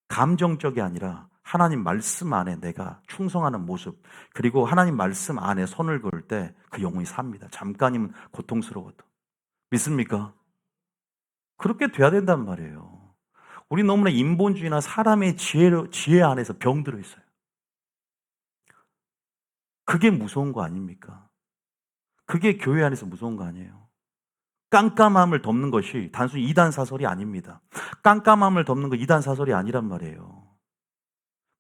감정적이 아니라 하나님 말씀 안에 내가 충성하는 모습, 그리고 하나님 말씀 안에 손을 그을 때 그 영혼이 삽니다. 잠깐이면 고통스러워도. 믿습니까? 그렇게 돼야 된단 말이에요. 우리 너무나 인본주의나 사람의 지혜 안에서 병들어 있어요. 그게 무서운 거 아닙니까? 그게 교회 안에서 무서운 거 아니에요. 깜깜함을 덮는 것이 단순히 이단 사설이 아닙니다. 깜깜함을 덮는 거 이단 사설이 아니란 말이에요.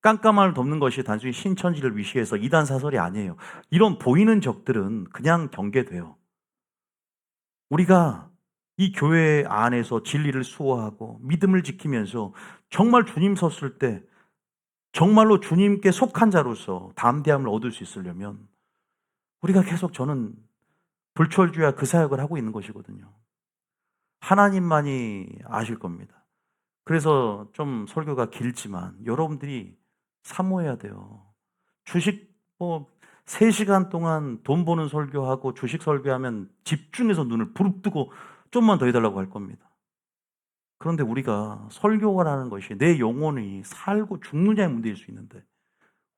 깜깜함을 덮는 것이 단순히 신천지를 위시해서 이단 사설이 아니에요. 이런 보이는 적들은 그냥 경계돼요. 우리가 이 교회 안에서 진리를 수호하고 믿음을 지키면서 정말 주님 섰을 때 정말로 주님께 속한 자로서 담대함을 얻을 수 있으려면 우리가 계속 저는 불철주야 그 사역을 하고 있는 것이거든요. 하나님만이 아실 겁니다. 그래서 좀 설교가 길지만 여러분들이 사모해야 돼요. 주식 3시간 동안 돈 버는 설교하고 주식 설교하면 집중해서 눈을 부릅뜨고 좀만 더 해달라고 할 겁니다. 그런데 우리가 설교라는 것이 내 영혼이 살고 죽느냐의 문제일 수 있는데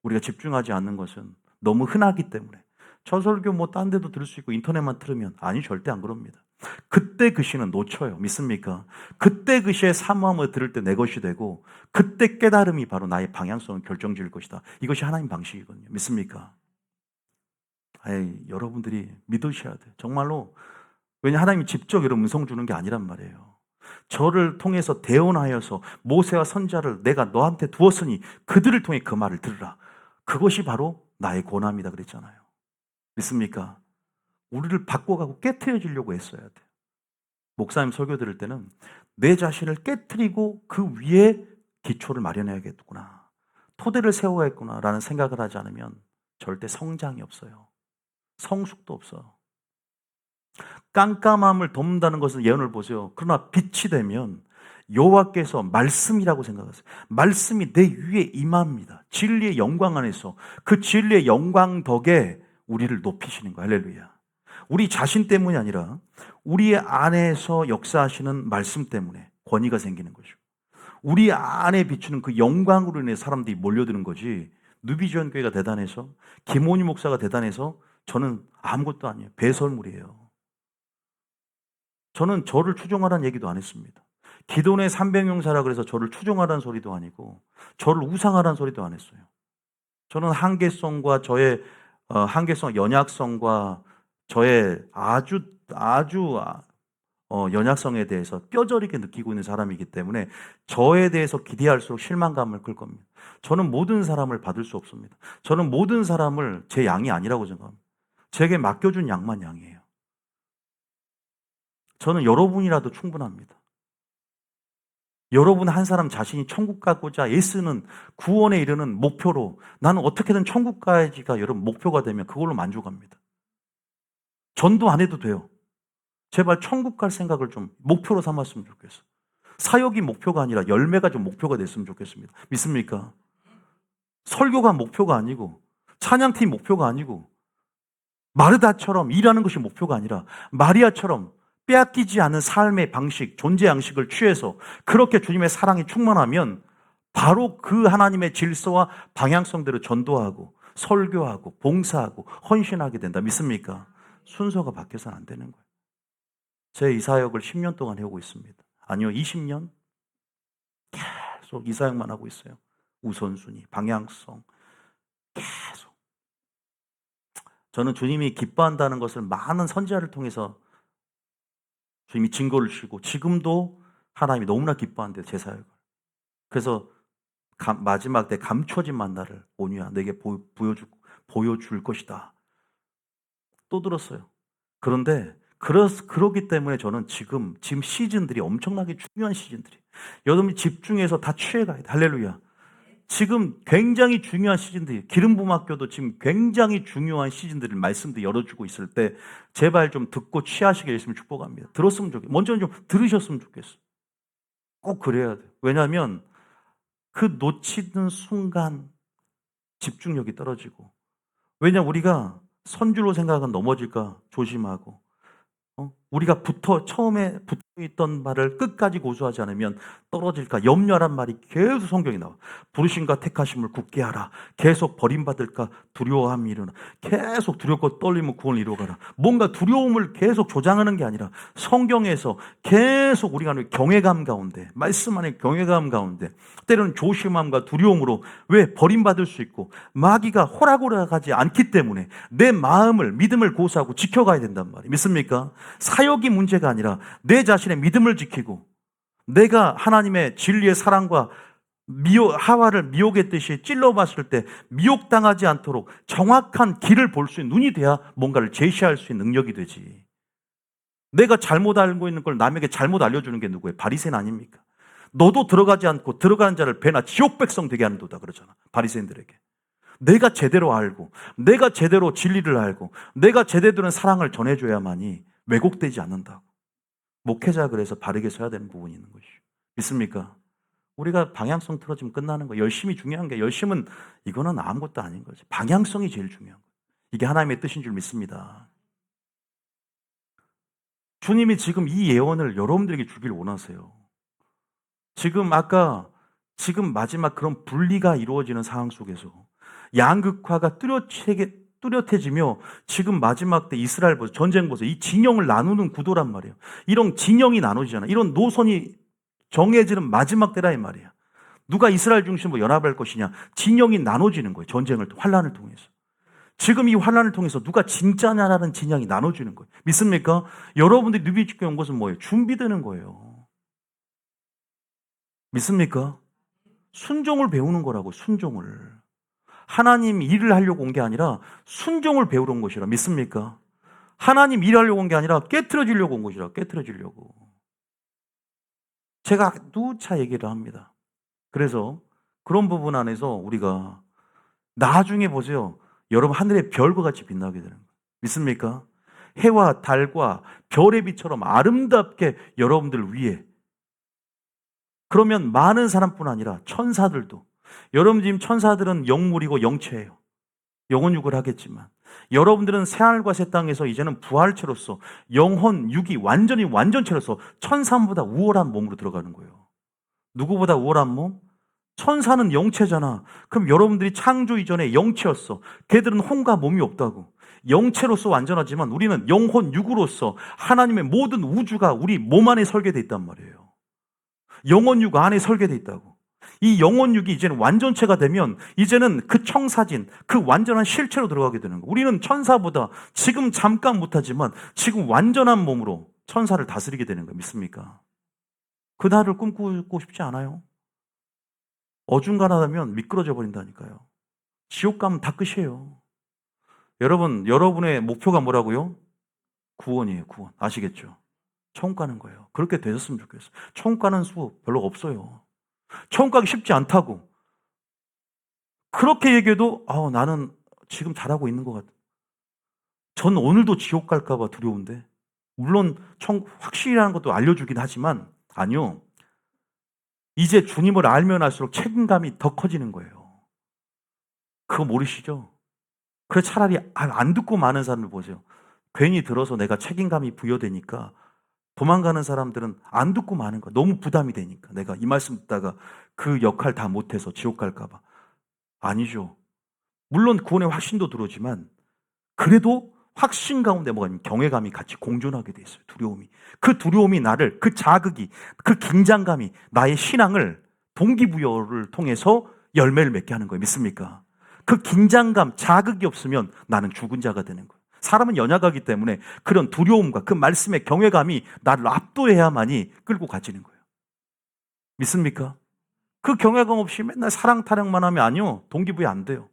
우리가 집중하지 않는 것은 너무 흔하기 때문에 저 설교 딴 데도 들을 수 있고 인터넷만 틀으면 아니 절대 안 그럽니다. 그때 그 시는 놓쳐요. 믿습니까? 그때 그 시의 사모함을 들을 때 내 것이 되고 그때 깨달음이 바로 나의 방향성을 결정지을 것이다. 이것이 하나님 방식이거든요. 믿습니까? 여러분들이 믿으셔야 돼요. 정말로. 왜냐 하나님이 직접 이런 음성 주는 게 아니란 말이에요. 저를 통해서 대언하여서 모세와 선지자를 내가 너한테 두었으니 그들을 통해 그 말을 들으라. 그것이 바로 나의 고난이다 그랬잖아요. 믿습니까? 우리를 바꿔가고 깨트려지려고 했어야 돼요. 목사님 설교 들을 때는 내 자신을 깨트리고 그 위에 기초를 마련해야겠구나. 토대를 세워야겠구나 라는 생각을 하지 않으면 절대 성장이 없어요. 성숙도 없어요. 깜깜함을 덮는다는 것은 예언을 보세요. 그러나 빛이 되면 여호와께서 말씀이라고 생각하세요. 말씀이 내 위에 임합니다. 진리의 영광 안에서 그 진리의 영광 덕에 우리를 높이시는 거예요. 할렐루야. 우리 자신 때문이 아니라 우리 안에서 역사하시는 말씀 때문에 권위가 생기는 거죠. 우리 안에 비추는 그 영광으로 인해 사람들이 몰려드는 거지. 누비지원 교회가 대단해서 김원희 목사가 대단해서 저는 아무것도 아니에요. 배설물이에요. 저는 저를 추종하라는 얘기도 안 했습니다. 기도원의 300용사라 그래서 저를 추종하라는 소리도 아니고 저를 우상하라는 소리도 안 했어요. 저는 한계성과 저의 한계성, 연약성과 저의 아주 연약성에 대해서 뼈저리게 느끼고 있는 사람이기 때문에 저에 대해서 기대할수록 실망감을 끌 겁니다. 저는 모든 사람을 받을 수 없습니다. 저는 모든 사람을 제 양이 아니라고 생각합니다. 제게 맡겨준 양만 양이에요. 저는 여러분이라도 충분합니다. 여러분 한 사람 자신이 천국 가고자 애쓰는 구원에 이르는 목표로 나는 어떻게든 천국 가야지가 여러분 목표가 되면 그걸로 만족합니다. 전도 안 해도 돼요. 제발 천국 갈 생각을 좀 목표로 삼았으면 좋겠어요. 사역이 목표가 아니라 열매가 좀 목표가 됐으면 좋겠습니다. 믿습니까? 설교가 목표가 아니고 찬양팀 목표가 아니고 마르다처럼 일하는 것이 목표가 아니라 마리아처럼 빼앗기지 않은 삶의 방식, 존재 양식을 취해서 그렇게 주님의 사랑이 충만하면 바로 그 하나님의 질서와 방향성대로 전도하고 설교하고 봉사하고 헌신하게 된다. 믿습니까? 순서가 바뀌어서는 안 되는 거예요. 제 이 사역을 10년 동안 해오고 있습니다. 아니요, 20년? 계속 이 사역만 하고 있어요. 우선순위, 방향성, 계속. 저는 주님이 기뻐한다는 것을 많은 선지자를 통해서 주님이 증거를 주시고 지금도 하나님이 너무나 기뻐한대요, 제 사역을. 그래서 마지막 때 감춰진 만나를 온유야 내게 보여줄 것이다. 또 들었어요. 그런데 그렇기 때문에 저는 지금 시즌들이 엄청나게 중요한 시즌들이. 여러분이 집중해서 다 취해가야 돼. 할렐루야. 지금 굉장히 중요한 시즌들이, 기름부음학교도 지금 굉장히 중요한 시즌들을 말씀도 열어주고 있을 때 제발 좀 듣고 취하시게 했으면 축복합니다. 들었으면 좋겠어요. 먼저는 좀 들으셨으면 좋겠어요. 꼭 그래야 돼요. 왜냐하면 그 놓치는 순간 집중력이 떨어지고, 왜냐하면 우리가 선줄로 생각은 넘어질까 조심하고, 우리가 처음에 붙어있던 말을 끝까지 고수하지 않으면 떨어질까 염려란 말이 계속 성경에 나와. 부르심과 택하심을 굳게 하라. 계속 버림받을까 두려워함이 일어나. 계속 두렵고 떨리면 구원을 이루어가라. 뭔가 두려움을 계속 조장하는 게 아니라 성경에서 계속 우리가 경외감 가운데, 말씀 안에 경외감 가운데, 때로는 조심함과 두려움으로, 왜 버림받을 수 있고 마귀가 호락호락하지 않기 때문에 내 마음을, 믿음을 고수하고 지켜가야 된단 말이에요. 믿습니까? 사역이 문제가 아니라 내 자신의 믿음을 지키고, 내가 하나님의 진리의 사랑과 하와를 미혹했듯이 찔러봤을 때 미혹당하지 않도록 정확한 길을 볼 수 있는 눈이 돼야 뭔가를 제시할 수 있는 능력이 되지. 내가 잘못 알고 있는 걸 남에게 잘못 알려주는 게 누구예요? 바리새인 아닙니까? 너도 들어가지 않고 들어가는 자를 배나 지옥 백성 되게 하는도다 그러잖아, 바리새인들에게. 내가 제대로 알고, 내가 제대로 진리를 알고, 내가 제대로 된 사랑을 전해줘야만이 왜곡되지 않는다고. 목회자 그래서 바르게 서야 되는 부분이 있는 것이죠. 믿습니까? 우리가 방향성 틀어지면 끝나는 거예요. 열심이 중요한 게, 열심은 이거는 아무것도 아닌 거지. 방향성이 제일 중요한 거예요. 이게 하나님의 뜻인 줄 믿습니다. 주님이 지금 이 예언을 여러분들에게 주길 원하세요. 지금 마지막 그런 분리가 이루어지는 상황 속에서 양극화가 뚜렷해지며, 지금 마지막 때 이스라엘 전쟁 보세요. 이 진영을 나누는 구도란 말이에요. 이런 진영이 나눠지잖아. 이런 노선이 정해지는 마지막 때라 이 말이야. 누가 이스라엘 중심으로 연합할 것이냐. 진영이 나눠지는 거예요. 환란을 통해서. 지금 이 환란을 통해서 누가 진짜냐라는 진영이 나눠지는 거예요. 믿습니까? 여러분들이 누비집게 온 것은 뭐예요? 준비되는 거예요. 믿습니까? 순종을 배우는 거라고, 순종을. 하나님 일을 하려고 온 게 아니라 순종을 배우러 온 것이라. 믿습니까? 하나님 일하려고 온 게 아니라 깨트려지려고 온 것이라. 깨트려지려고. 제가 누차 얘기를 합니다. 그래서 그런 부분 안에서 우리가 나중에 보세요. 여러분 하늘의 별과 같이 빛나게 되는 거예요. 믿습니까? 해와 달과 별의 빛처럼 아름답게 여러분들 위에. 그러면 많은 사람뿐 아니라 천사들도, 여러분 지금 천사들은 영물이고 영체예요. 영혼육을 하겠지만 여러분들은 새하늘과 새 땅에서 이제는 부활체로서 영혼 육이 완전히 완전체로서 천사보다 우월한 몸으로 들어가는 거예요. 누구보다 우월한 몸? 천사는 영체잖아. 그럼 여러분들이 창조 이전에 영체였어. 걔들은 혼과 몸이 없다고. 영체로서 완전하지만 우리는 영혼 육으로서 하나님의 모든 우주가 우리 몸 안에 설계되어 있단 말이에요. 영혼육 안에 설계되어 있다고. 이 영혼육이 이제는 완전체가 되면 이제는 그 청사진, 그 완전한 실체로 들어가게 되는 거예요. 우리는 천사보다 지금 잠깐 못하지만 지금 완전한 몸으로 천사를 다스리게 되는 거예요. 믿습니까? 그 날을 꿈꾸고 싶지 않아요? 어중간하다면 미끄러져 버린다니까요. 지옥 가면 다 끝이에요. 여러분, 여러분의 목표가 뭐라고요? 구원이에요, 구원. 아시겠죠? 천국 가는 거예요. 그렇게 되셨으면 좋겠어요. 천국 가는 수 별로 없어요. 천국 가기 쉽지 않다고. 그렇게 얘기해도 나는 지금 잘하고 있는 것 같아. 전 오늘도 지옥 갈까 봐 두려운데. 물론 확실이라는 것도 알려주긴 하지만 아니요. 이제 주님을 알면 알수록 책임감이 더 커지는 거예요. 그거 모르시죠? 그래서 차라리 안 듣고 많은 사람을 보세요. 괜히 들어서 내가 책임감이 부여되니까 도망가는 사람들은 안 듣고 마는 거야. 너무 부담이 되니까. 내가 이 말씀 듣다가 그 역할 다 못해서 지옥 갈까 봐. 아니죠. 물론 구원의 확신도 들어오지만 그래도 확신 가운데 뭐가 있냐면 경외감이 같이 공존하게 돼 있어요. 두려움이. 그 두려움이 나를, 그 자극이, 그 긴장감이 나의 신앙을 동기부여를 통해서 열매를 맺게 하는 거예요. 믿습니까? 그 긴장감, 자극이 없으면 나는 죽은 자가 되는 거예요. 사람은 연약하기 때문에 그런 두려움과 그 말씀의 경외감이 나를 압도해야만이 끌고 가지는 거예요. 믿습니까? 그 경외감 없이 맨날 사랑 타령만 하면 아니요. 동기부여 안 돼요.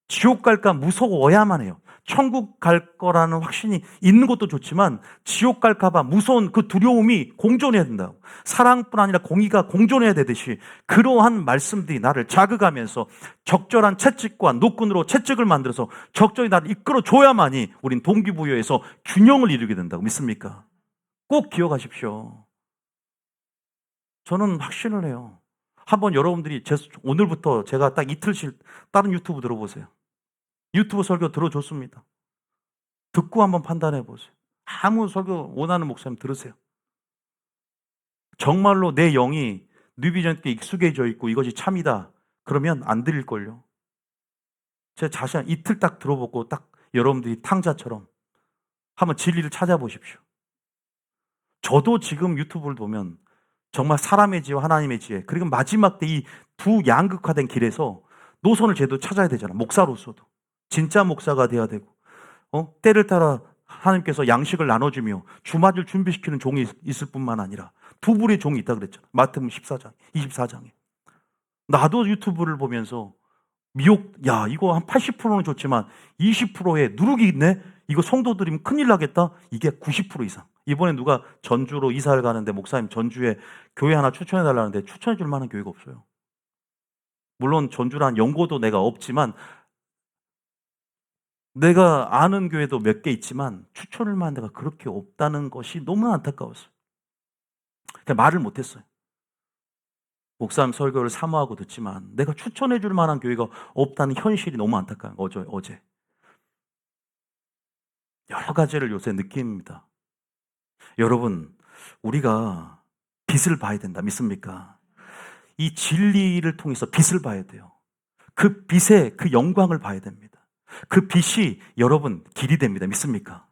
지옥 갈까 무서워야만 해요. 천국 갈 거라는 확신이 있는 것도 좋지만 지옥 갈까봐 무서운 그 두려움이 공존해야 된다고. 사랑뿐 아니라 공의가 공존해야 되듯이 그러한 말씀들이 나를 자극하면서 적절한 채찍과 노끈으로 채찍을 만들어서 적절히 나를 이끌어줘야만이 우린 동기부여에서 균형을 이루게 된다고. 믿습니까? 꼭 기억하십시오. 저는 확신을 해요. 한번 여러분들이 오늘부터 제가 딱 이틀씩 다른 유튜브 들어보세요. 유튜브 설교 들어줬습니다. 듣고 한번 판단해 보세요. 아무 설교 원하는 목사님 들으세요. 정말로 내 영이 뉴비전께 익숙해져 있고 이것이 참이다. 그러면 안 들릴걸요. 제 자신 이틀 딱 들어보고 딱 여러분들이 탕자처럼 한번 진리를 찾아보십시오. 저도 지금 유튜브를 보면 정말 사람의 지혜와 하나님의 지혜, 그리고 마지막 때 이 두 양극화된 길에서 노선을 제대로 찾아야 되잖아. 목사로서도. 진짜 목사가 돼야 되고, 때를 따라 하나님께서 양식을 나눠주며 주마를 준비시키는 종이 있을 뿐만 아니라 두 부류의 종이 있다 그랬잖아. 마태복음 14장, 24장에. 나도 유튜브를 보면서 미혹, 야, 이거 한 80%는 좋지만 20%의 누룩이 있네? 이거 성도들이면 큰일 나겠다? 이게 90% 이상. 이번에 누가 전주로 이사를 가는데 목사님 전주에 교회 하나 추천해 달라는데 추천해 줄 만한 교회가 없어요. 물론 전주란 연고도 내가 없지만 내가 아는 교회도 몇 개 있지만 추천할 만한 데가 그렇게 없다는 것이 너무 안타까웠어요. 그냥 말을 못했어요. 목사님 설교를 사모하고 듣지만 내가 추천해 줄 만한 교회가 없다는 현실이 너무 안타까워요. 어제. 여러 가지를 요새 느낍니다. 여러분, 우리가 빛을 봐야 된다. 믿습니까? 이 진리를 통해서 빛을 봐야 돼요. 그 빛의 그 영광을 봐야 됩니다. 그 빛이 여러분 길이 됩니다. 믿습니까?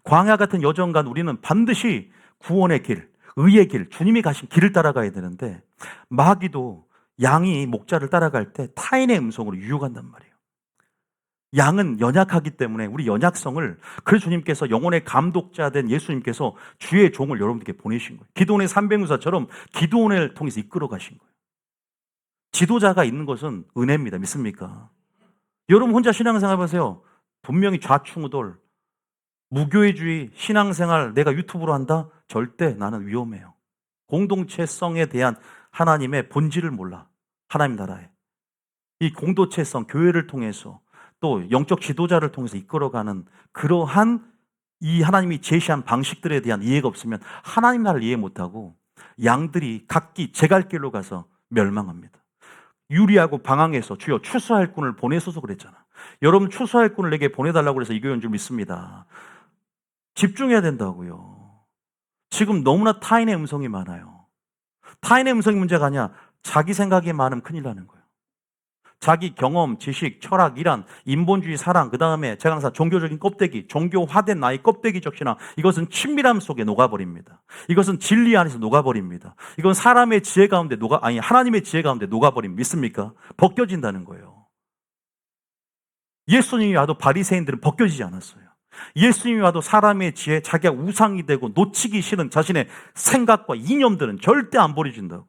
광야 같은 여정간 우리는 반드시 구원의 길, 의의 길, 주님이 가신 길을 따라가야 되는데 마귀도 양이 목자를 따라갈 때 타인의 음성으로 유혹한단 말이에요. 양은 연약하기 때문에 우리 연약성을, 그래서 주님께서 영혼의 감독자 된 예수님께서 주의 종을 여러분들께 보내신 거예요. 기도원의 300유사처럼 기도원을 통해서 이끌어 가신 거예요. 지도자가 있는 것은 은혜입니다. 믿습니까? 여러분 혼자 신앙생활 해보세요. 분명히 좌충우돌, 무교회주의 신앙생활 내가 유튜브로 한다? 절대 나는 위험해요. 공동체성에 대한 하나님의 본질을 몰라. 하나님 나라에. 이 공동체성, 교회를 통해서 또 영적 지도자를 통해서 이끌어가는 그러한 이 하나님이 제시한 방식들에 대한 이해가 없으면 하나님 나라를 이해 못하고 양들이 각기 제 갈 길로 가서 멸망합니다. 유리하고 방황해서 주여 추수할 꾼을 보내소서 그랬잖아. 여러분 추수할 꾼을 내게 보내달라고 해서 이 교회인 줄 믿습니다. 집중해야 된다고요. 지금 너무나 타인의 음성이 많아요. 타인의 음성이 문제가 아니야. 자기 생각이 많으면 큰일 나는 거예요. 자기 경험, 지식, 철학, 이란, 인본주의, 사랑, 그 다음에 제가 항상 종교적인 껍데기, 종교화된 나의 껍데기적 신앙, 이것은 친밀함 속에 녹아버립니다. 이것은 진리 안에서 녹아버립니다. 이건 사람의 지혜 가운데 하나님의 지혜 가운데 녹아버립니다. 믿습니까? 벗겨진다는 거예요. 예수님이 와도 바리새인들은 벗겨지지 않았어요. 예수님이 와도 사람의 지혜, 자기가 우상이 되고 놓치기 싫은 자신의 생각과 이념들은 절대 안 버려진다고.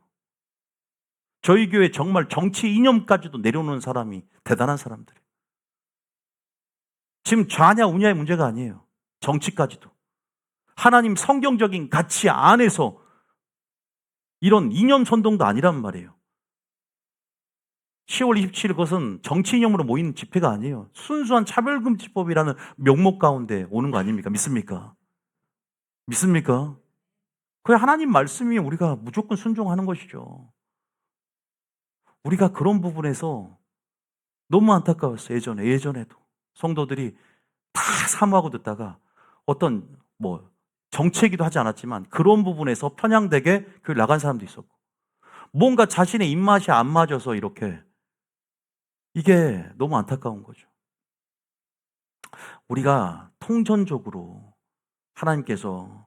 저희 교회 정말 정치 이념까지도 내려놓는 사람이 대단한 사람들이에요. 지금 좌냐 우냐의 문제가 아니에요. 정치까지도. 하나님 성경적인 가치 안에서 이런 이념 선동도 아니란 말이에요. 10월 27일 그것은 정치 이념으로 모이는 집회가 아니에요. 순수한 차별금지법이라는 명목 가운데 오는 거 아닙니까? 믿습니까? 믿습니까? 그게 하나님 말씀이 우리가 무조건 순종하는 것이죠. 우리가 그런 부분에서 너무 안타까웠어요. 예전에도 성도들이 다 사모하고 듣다가 어떤 정체기도 하지 않았지만 그런 부분에서 편향되게 교회 나간 사람도 있었고, 뭔가 자신의 입맛이 안 맞아서 이게 너무 안타까운 거죠. 우리가 통전적으로 하나님께서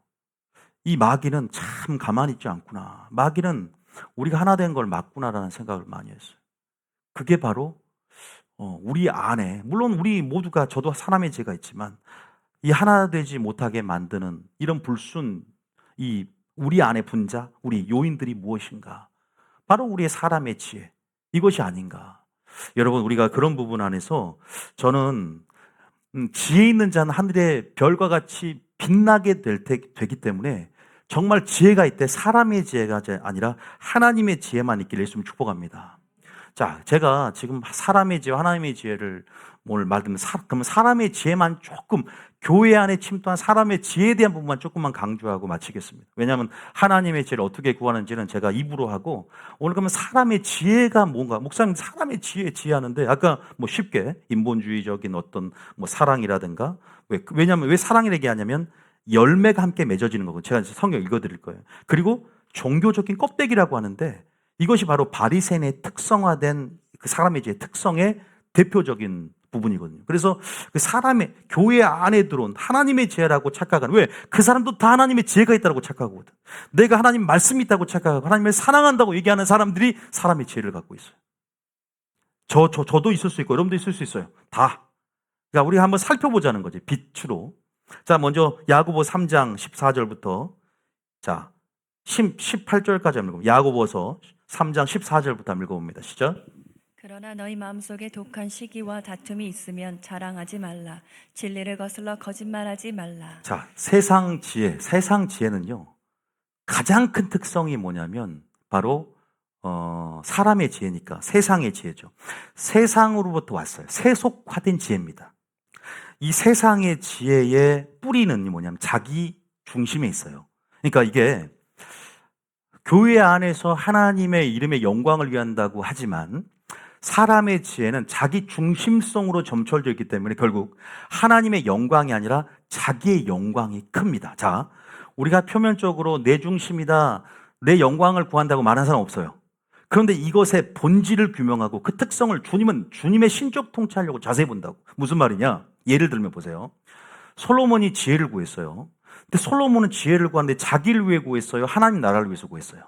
이 마귀는 참 가만히 있지 않구나. 마귀는 우리가 하나 된 걸 맞구나라는 생각을 많이 했어요. 그게 바로 우리 안에, 물론 우리 모두가, 저도 사람의 죄가 있지만 이 하나 되지 못하게 만드는 이런 이 우리 안의 분자, 우리 요인들이 무엇인가? 바로 우리의 사람의 지혜, 이것이 아닌가? 여러분, 우리가 그런 부분 안에서 저는 지혜 있는 자는 하늘의 별과 같이 빛나게 되기 때문에 정말 지혜가 있대 사람의 지혜가 아니라 하나님의 지혜만 있기를 예수님 축복합니다. 자, 제가 지금 사람의 지혜, 하나님의 지혜를 오늘 말하면 그러면 사람의 지혜만 조금, 교회 안에 침투한 사람의 지혜에 대한 부분만 조금만 강조하고 마치겠습니다. 왜냐하면 하나님의 지혜를 어떻게 구하는지는 제가 입으로 하고, 오늘 그러면 사람의 지혜가 뭔가, 목사님 사람의 지혜하는데 아까 뭐 쉽게 인본주의적인 어떤 뭐 사랑이라든가, 왜냐하면 왜 사랑을 얘기하냐면 열매가 함께 맺어지는 거고, 제가 성경 읽어드릴 거예요. 그리고 종교적인 껍데기라고 하는데 이것이 바로 바리새인의 특성화된 그 사람의 지혜 특성의 대표적인 부분이거든요. 그래서 그 사람의 교회 안에 들어온 하나님의 지혜라고 착각하는, 왜? 그 사람도 다 하나님의 지혜가 있다고 착각하거든. 내가 하나님 말씀이 있다고 착각하고 하나님을 사랑한다고 얘기하는 사람들이 사람의 지혜를 갖고 있어요. 저도 있을 수 있고 여러분도 있을 수 있어요. 다. 그러니까 우리가 한번 살펴보자는 거지. 빛으로. 자, 먼저 야고보 3장 14절부터 자 18절까지 한번 읽어봅니다. 야고보서 3장 14절부터 한번 읽어봅니다. 시작. 그러나 너희 마음속에 독한 시기와 다툼이 있으면 자랑하지 말라. 진리를 거슬러 거짓말하지 말라. 자, 세상 지혜는요 가장 큰 특성이 뭐냐면 바로 사람의 지혜니까 세상의 지혜죠. 세상으로부터 왔어요. 세속화된 지혜입니다. 이 세상의 지혜의 뿌리는 뭐냐면 자기 중심에 있어요. 그러니까 이게 교회 안에서 하나님의 이름의 영광을 위한다고 하지만 사람의 지혜는 자기 중심성으로 점철되어 있기 때문에 결국 하나님의 영광이 아니라 자기의 영광이 큽니다. 자, 우리가 표면적으로 내 중심이다, 내 영광을 구한다고 말하는 사람 없어요. 그런데 이것의 본질을 규명하고 그 특성을 주님은 주님의 신적 통치하려고 자세히 본다고. 무슨 말이냐? 예를 들면 보세요. 솔로몬이 지혜를 구했어요. 근데 솔로몬은 지혜를 구하는데 자기를 위해 구했어요? 하나님 나라를 위해서 구했어요?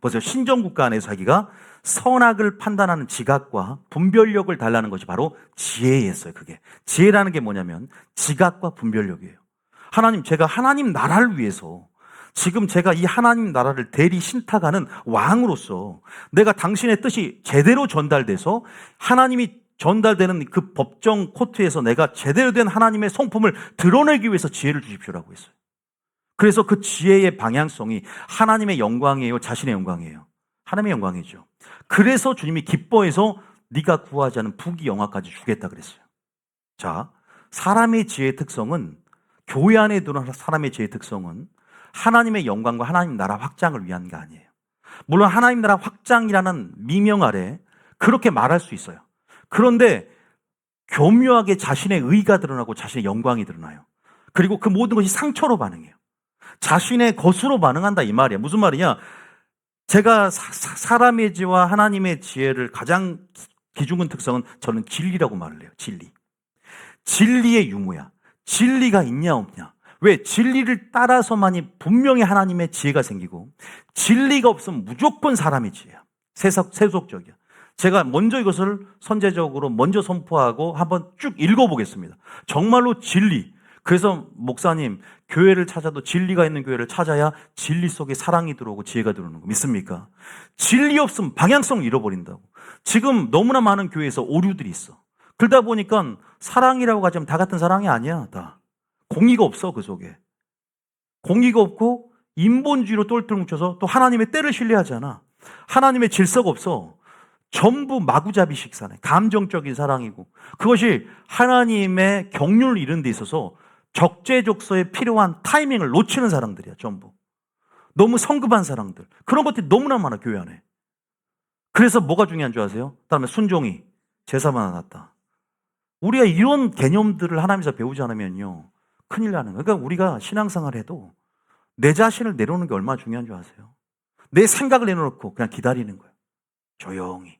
보세요. 신정국가 안에서 자기가 선악을 판단하는 지각과 분별력을 달라는 것이 바로 지혜였어요. 그게. 지혜라는 게 뭐냐면 지각과 분별력이에요. 하나님, 제가 하나님 나라를 위해서 지금 제가 이 하나님 나라를 대리 신탁하는 왕으로서 내가 당신의 뜻이 제대로 전달돼서 하나님이 전달되는 그 법정 코트에서 내가 제대로 된 하나님의 성품을 드러내기 위해서 지혜를 주십시오라고 했어요. 그래서 그 지혜의 방향성이 하나님의 영광이에요? 자신의 영광이에요? 하나님의 영광이죠. 그래서 주님이 기뻐해서 네가 구하지 않은 부귀 영화까지 주겠다 그랬어요. 자, 사람의 지혜의 특성은, 교회 안에 들어온 사람의 지혜의 특성은 하나님의 영광과 하나님 나라 확장을 위한 게 아니에요. 물론 하나님 나라 확장이라는 미명 아래 그렇게 말할 수 있어요. 그런데 교묘하게 자신의 의가 드러나고 자신의 영광이 드러나요. 그리고 그 모든 것이 상처로 반응해요. 자신의 것으로 반응한다 이 말이야. 무슨 말이냐? 제가 사람의 지혜와 하나님의 지혜를 가장 기준은 특성은 저는 진리라고 말을 해요. 진리. 진리의 유무야. 진리가 있냐 없냐. 왜? 진리를 따라서만이 분명히 하나님의 지혜가 생기고 진리가 없으면 무조건 사람의 지혜야. 세속적이야. 제가 먼저 이것을 선제적으로 먼저 선포하고 한번 쭉 읽어보겠습니다. 정말로 진리. 그래서 목사님, 교회를 찾아도 진리가 있는 교회를 찾아야 진리 속에 사랑이 들어오고 지혜가 들어오는 거 믿습니까? 진리 없으면 방향성을 잃어버린다고. 지금 너무나 많은 교회에서 오류들이 있어. 그러다 보니까 사랑이라고 하자면 다 같은 사랑이 아니야. 다 공의가 없어. 그 속에 공의가 없고 인본주의로 똘똘 뭉쳐서 또 하나님의 때를 신뢰하잖아. 하나님의 질서가 없어. 전부 마구잡이 식사네. 감정적인 사랑이고 그것이 하나님의 경륜을 이루는 데 있어서 적재적소에 필요한 타이밍을 놓치는 사람들이야. 전부 너무 성급한 사람들. 그런 것들이 너무나 많아 교회 안에. 그래서 뭐가 중요한 줄 아세요? 그다음에 순종이 제사만 하났다. 우리가 이런 개념들을 하나님에서 배우지 않으면요 큰일 나는 거예요. 그러니까 우리가 신앙생활을 해도 내 자신을 내려놓는 게 얼마나 중요한 줄 아세요? 내 생각을 내려놓고 그냥 기다리는 거예요. 조용히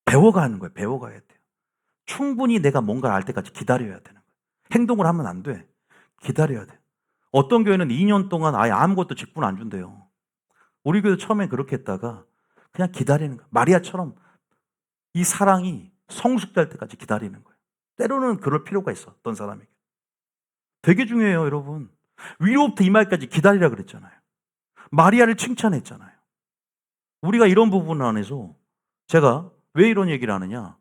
배워가는 거예요. 배워가야 돼요. 충분히 내가 뭔가를 알 때까지 기다려야 되는 거예요. 행동을 하면 안 돼. 기다려야 돼. 어떤 교회는 2년 동안 아예 아무것도 직분 안 준대요. 우리 교회도 처음에 그렇게 했다가 그냥 기다리는 거예요. 마리아처럼 이 사랑이 성숙될 때까지 기다리는 거예요. 때로는 그럴 필요가 있어, 어떤 사람에게. 되게 중요해요, 여러분. 위로부터 이 말까지 기다리라 그랬잖아요. 마리아를 칭찬했잖아요. 우리가 이런 부분 안에서 제가 왜 이런 얘기를 하느냐.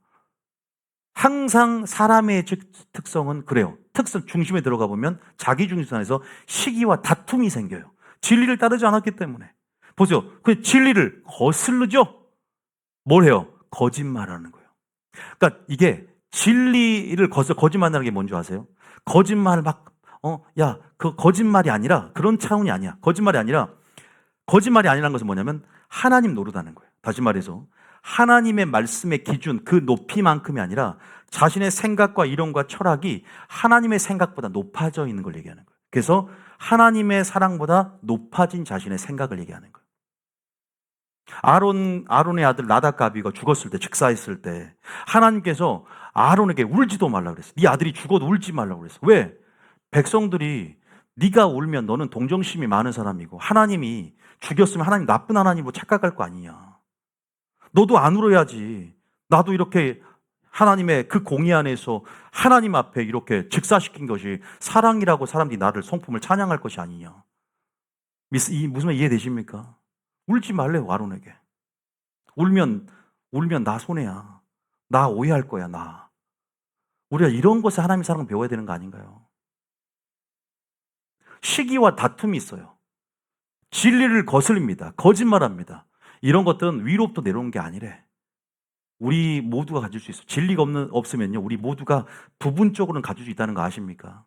항상 사람의 특성은 그래요. 특성 중심에 들어가 보면 자기 중심 안에서 시기와 다툼이 생겨요. 진리를 따르지 않았기 때문에. 보세요. 그 진리를 거슬르죠? 뭘 해요? 거짓말하는 거예요. 그러니까 이게 진리를 거짓말하는 게 뭔지 아세요? 거짓말 야, 그 거짓말이 아니라 그런 차원이 아니야. 거짓말이 아니라는 것은 뭐냐면 하나님 노릇하는 거예요. 다시 말해서 하나님의 말씀의 기준, 그 높이만큼이 아니라 자신의 생각과 이론과 철학이 하나님의 생각보다 높아져 있는 걸 얘기하는 거예요. 그래서 하나님의 사랑보다 높아진 자신의 생각을 얘기하는 거예요. 아론의 아들 나답가비가 죽었을 때, 즉사했을 때 하나님께서 아론에게 울지도 말라고 그랬어요. 네 아들이 죽어도 울지 말라고 그랬어요. 왜? 백성들이 네가 울면 너는 동정심이 많은 사람이고 하나님이 죽였으면 하나님 나쁜 하나님으로 착각할 거 아니냐. 너도 안 울어야지. 나도 이렇게 하나님의 그 공의 안에서 하나님 앞에 이렇게 즉사시킨 것이 사랑이라고 사람들이 나를 성품을 찬양할 것이 아니냐. 무슨 말 이해되십니까? 울지 말래요, 아론에게. 울면 나 손해야. 나 오해할 거야, 나. 우리가 이런 것에 하나님의 사랑을 배워야 되는 거 아닌가요? 시기와 다툼이 있어요. 진리를 거슬립니다. 거짓말합니다. 이런 것들은 위로부터 내려오는 게 아니래. 우리 모두가 가질 수 있어요. 진리가 없으면요, 우리 모두가 부분적으로는 가질 수 있다는 거 아십니까?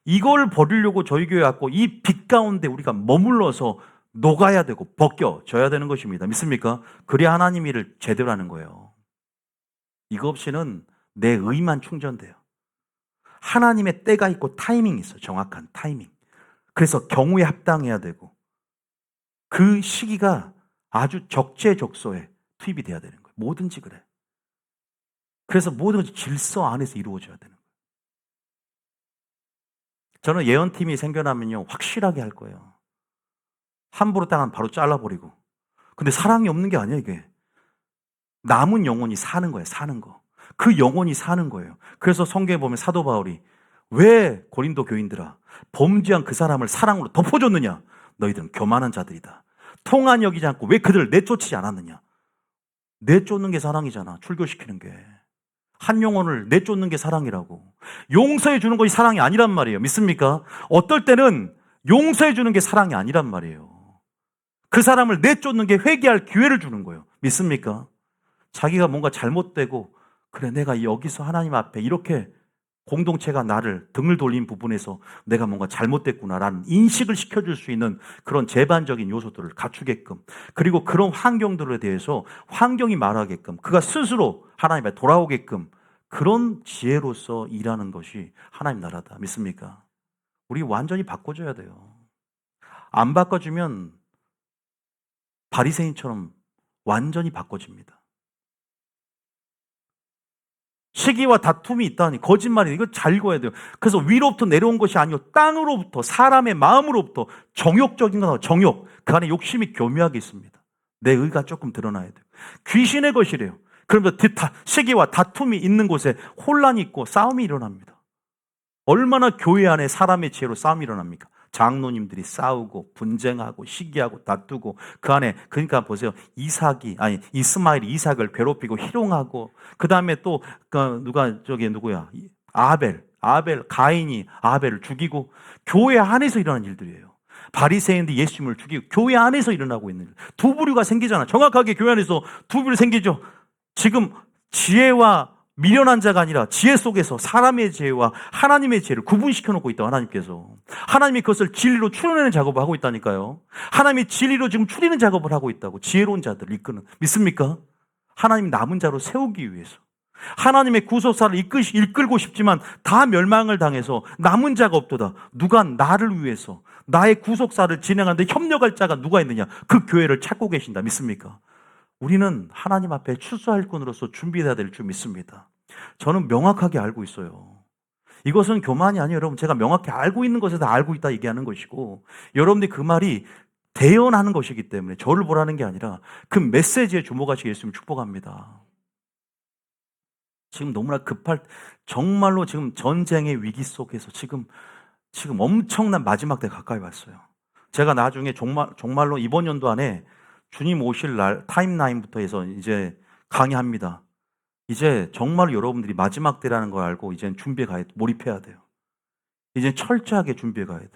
이걸 버리려고 저희 교회 왔고 이 빛 가운데 우리가 머물러서 녹아야 되고 벗겨져야 되는 것입니다. 믿습니까? 그래야 하나님 일을 제대로 하는 거예요. 이거 없이는 내 의만 충전돼요. 하나님의 때가 있고 타이밍이 있어요. 정확한 타이밍. 그래서 경우에 합당해야 되고 그 시기가 아주 적재적소에 투입이 돼야 되는 거예요. 뭐든지 그래. 그래서 모든 것이 질서 안에서 이루어져야 되는 거예요. 저는 예언팀이 생겨나면요, 확실하게 할 거예요. 함부로 땅은 바로 잘라버리고. 근데 사랑이 없는 게 아니야, 이게. 남은 영혼이 사는 거예요, 사는 거. 그 영혼이 사는 거예요. 그래서 성경에 보면 사도 바울이 왜 고린도 교인들아, 범죄한 그 사람을 사랑으로 덮어줬느냐? 너희들은 교만한 자들이다. 통한 여기지 않고 왜 그들을 내쫓지 않았느냐? 내쫓는 게 사랑이잖아, 출교시키는 게. 한 영혼을 내쫓는 게 사랑이라고. 용서해 주는 것이 사랑이 아니란 말이에요. 믿습니까? 어떨 때는 용서해 주는 게 사랑이 아니란 말이에요. 그 사람을 내쫓는 게 회개할 기회를 주는 거예요. 믿습니까? 자기가 뭔가 잘못되고 그래, 내가 여기서 하나님 앞에 이렇게 공동체가 나를 등을 돌린 부분에서 내가 뭔가 잘못됐구나라는 인식을 시켜줄 수 있는 그런 제반적인 요소들을 갖추게끔, 그리고 그런 환경들에 대해서 환경이 말하게끔, 그가 스스로 하나님 앞에 돌아오게끔, 그런 지혜로서 일하는 것이 하나님 나라다. 믿습니까? 우리 완전히 바꿔줘야 돼요. 안 바꿔주면 바리새인처럼 완전히 바꿔집니다. 시기와 다툼이 있다니 거짓말이, 이거 잘 읽어야 돼요. 그래서 위로부터 내려온 것이 아니고 땅으로부터, 사람의 마음으로부터, 정욕적인 거나 정욕, 그 안에 욕심이 교묘하게 있습니다. 내 의가 조금 드러나야 돼요. 귀신의 것이래요. 그러면서 시기와 다툼이 있는 곳에 혼란이 있고 싸움이 일어납니다. 얼마나 교회 안에 사람의 지혜로 싸움이 일어납니까? 장로님들이 싸우고 분쟁하고 시기하고 다투고, 그 안에, 그러니까 보세요, 이스마엘이 이삭을 괴롭히고 희롱하고, 그 다음에 또 가인이 아벨을 죽이고, 교회 안에서 일어나는 일들이에요. 바리새인들이 예수님을 죽이고 교회 안에서 일어나고 있는 일. 두 부류가 생기잖아. 정확하게 교회 안에서 두 부류 생기죠. 지금 지혜와 미련한 자가 아니라 지혜 속에서 사람의 지혜와 하나님의 지혜를 구분시켜 놓고 있다, 하나님께서. 하나님이 그것을 진리로 추려내는 작업을 하고 있다니까요. 하나님이 진리로 지금 추리는 작업을 하고 있다고. 지혜로운 자들을 이끄는. 믿습니까? 하나님 남은 자로 세우기 위해서. 하나님의 구속사를 이끌고 싶지만 다 멸망을 당해서 남은 자가 없도다. 누가 나를 위해서 나의 구속사를 진행하는데 협력할 자가 누가 있느냐? 그 교회를 찾고 계신다. 믿습니까? 우리는 하나님 앞에 출소할 군으로서 준비해야 될 줄 믿습니다. 저는 명확하게 알고 있어요. 이것은 교만이 아니에요. 여러분, 제가 명확히 알고 있는 것에 다 알고 있다 얘기하는 것이고, 여러분들이 그 말이 대연하는 것이기 때문에 저를 보라는 게 아니라 그 메시지에 주목하시게 예수님 축복합니다. 지금 너무나 정말로 지금 전쟁의 위기 속에서 지금 엄청난 마지막 때 가까이 왔어요. 제가 나중에 정말로 이번 연도 안에 주님 오실 날 타임라인부터 해서 이제 강의합니다. 이제 정말 여러분들이 마지막 때라는 걸 알고 이제 준비해 가야 돼. 몰입해야 돼요. 이제 철저하게 준비해 가야 돼요.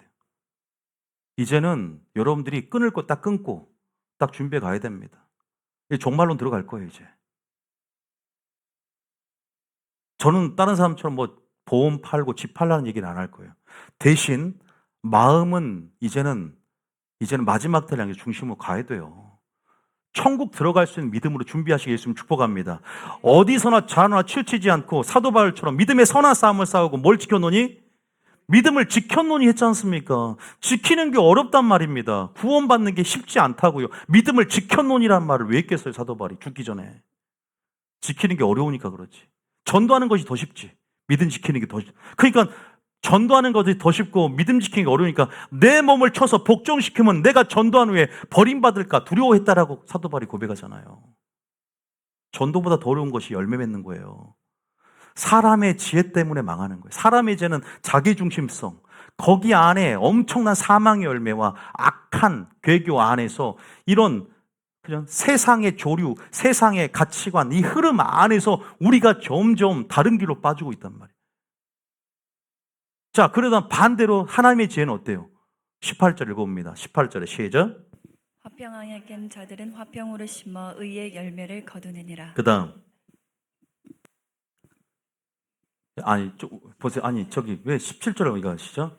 이제는 여러분들이 끊을 거 딱 끊고 딱 준비해 가야 됩니다. 이제 종말론 들어갈 거예요, 이제. 저는 다른 사람처럼 뭐 보험 팔고 집 팔라는 얘기는 안 할 거예요. 대신 마음은 이제는 마지막 때를 향해 중심으로 가야 돼요. 천국 들어갈 수 있는 믿음으로 준비하시게 예수님 축복합니다. 어디서나 자나 치우치지 않고 사도 바울처럼 믿음의 선한 싸움을 싸우고 뭘 지켜노니? 믿음을 지켜노니 했지 않습니까? 지키는 게 어렵단 말입니다. 구원받는 게 쉽지 않다고요. 믿음을 지켜노니란 말을 왜 했겠어요, 사도 바울이 죽기 전에. 지키는 게 어려우니까 그렇지. 전도하는 것이 더 쉽지. 믿음 지키는 게 더 쉽지. 그러니까 전도하는 것이 더 쉽고 믿음 지키는 게 어려우니까 내 몸을 쳐서 복종시키면 내가 전도한 후에 버림받을까 두려워했다라고 사도 바울이 고백하잖아요. 전도보다 더 어려운 것이 열매 맺는 거예요. 사람의 지혜 때문에 망하는 거예요. 사람의 죄는 자기중심성, 거기 안에 엄청난 사망의 열매와 악한 괴교 안에서 이런 그냥 세상의 조류, 세상의 가치관, 이 흐름 안에서 우리가 점점 다른 길로 빠지고 있단 말이에요. 자, 그러다 반대로 하나님의 지혜는 어때요? 18절 읽어봅니다. 18절에 시작. 화평하게 깬 자들은 화평으로 심어 의의 열매를 거두느니라. 그 다음. 보세요. 저기 왜 17절에 이거 하시죠?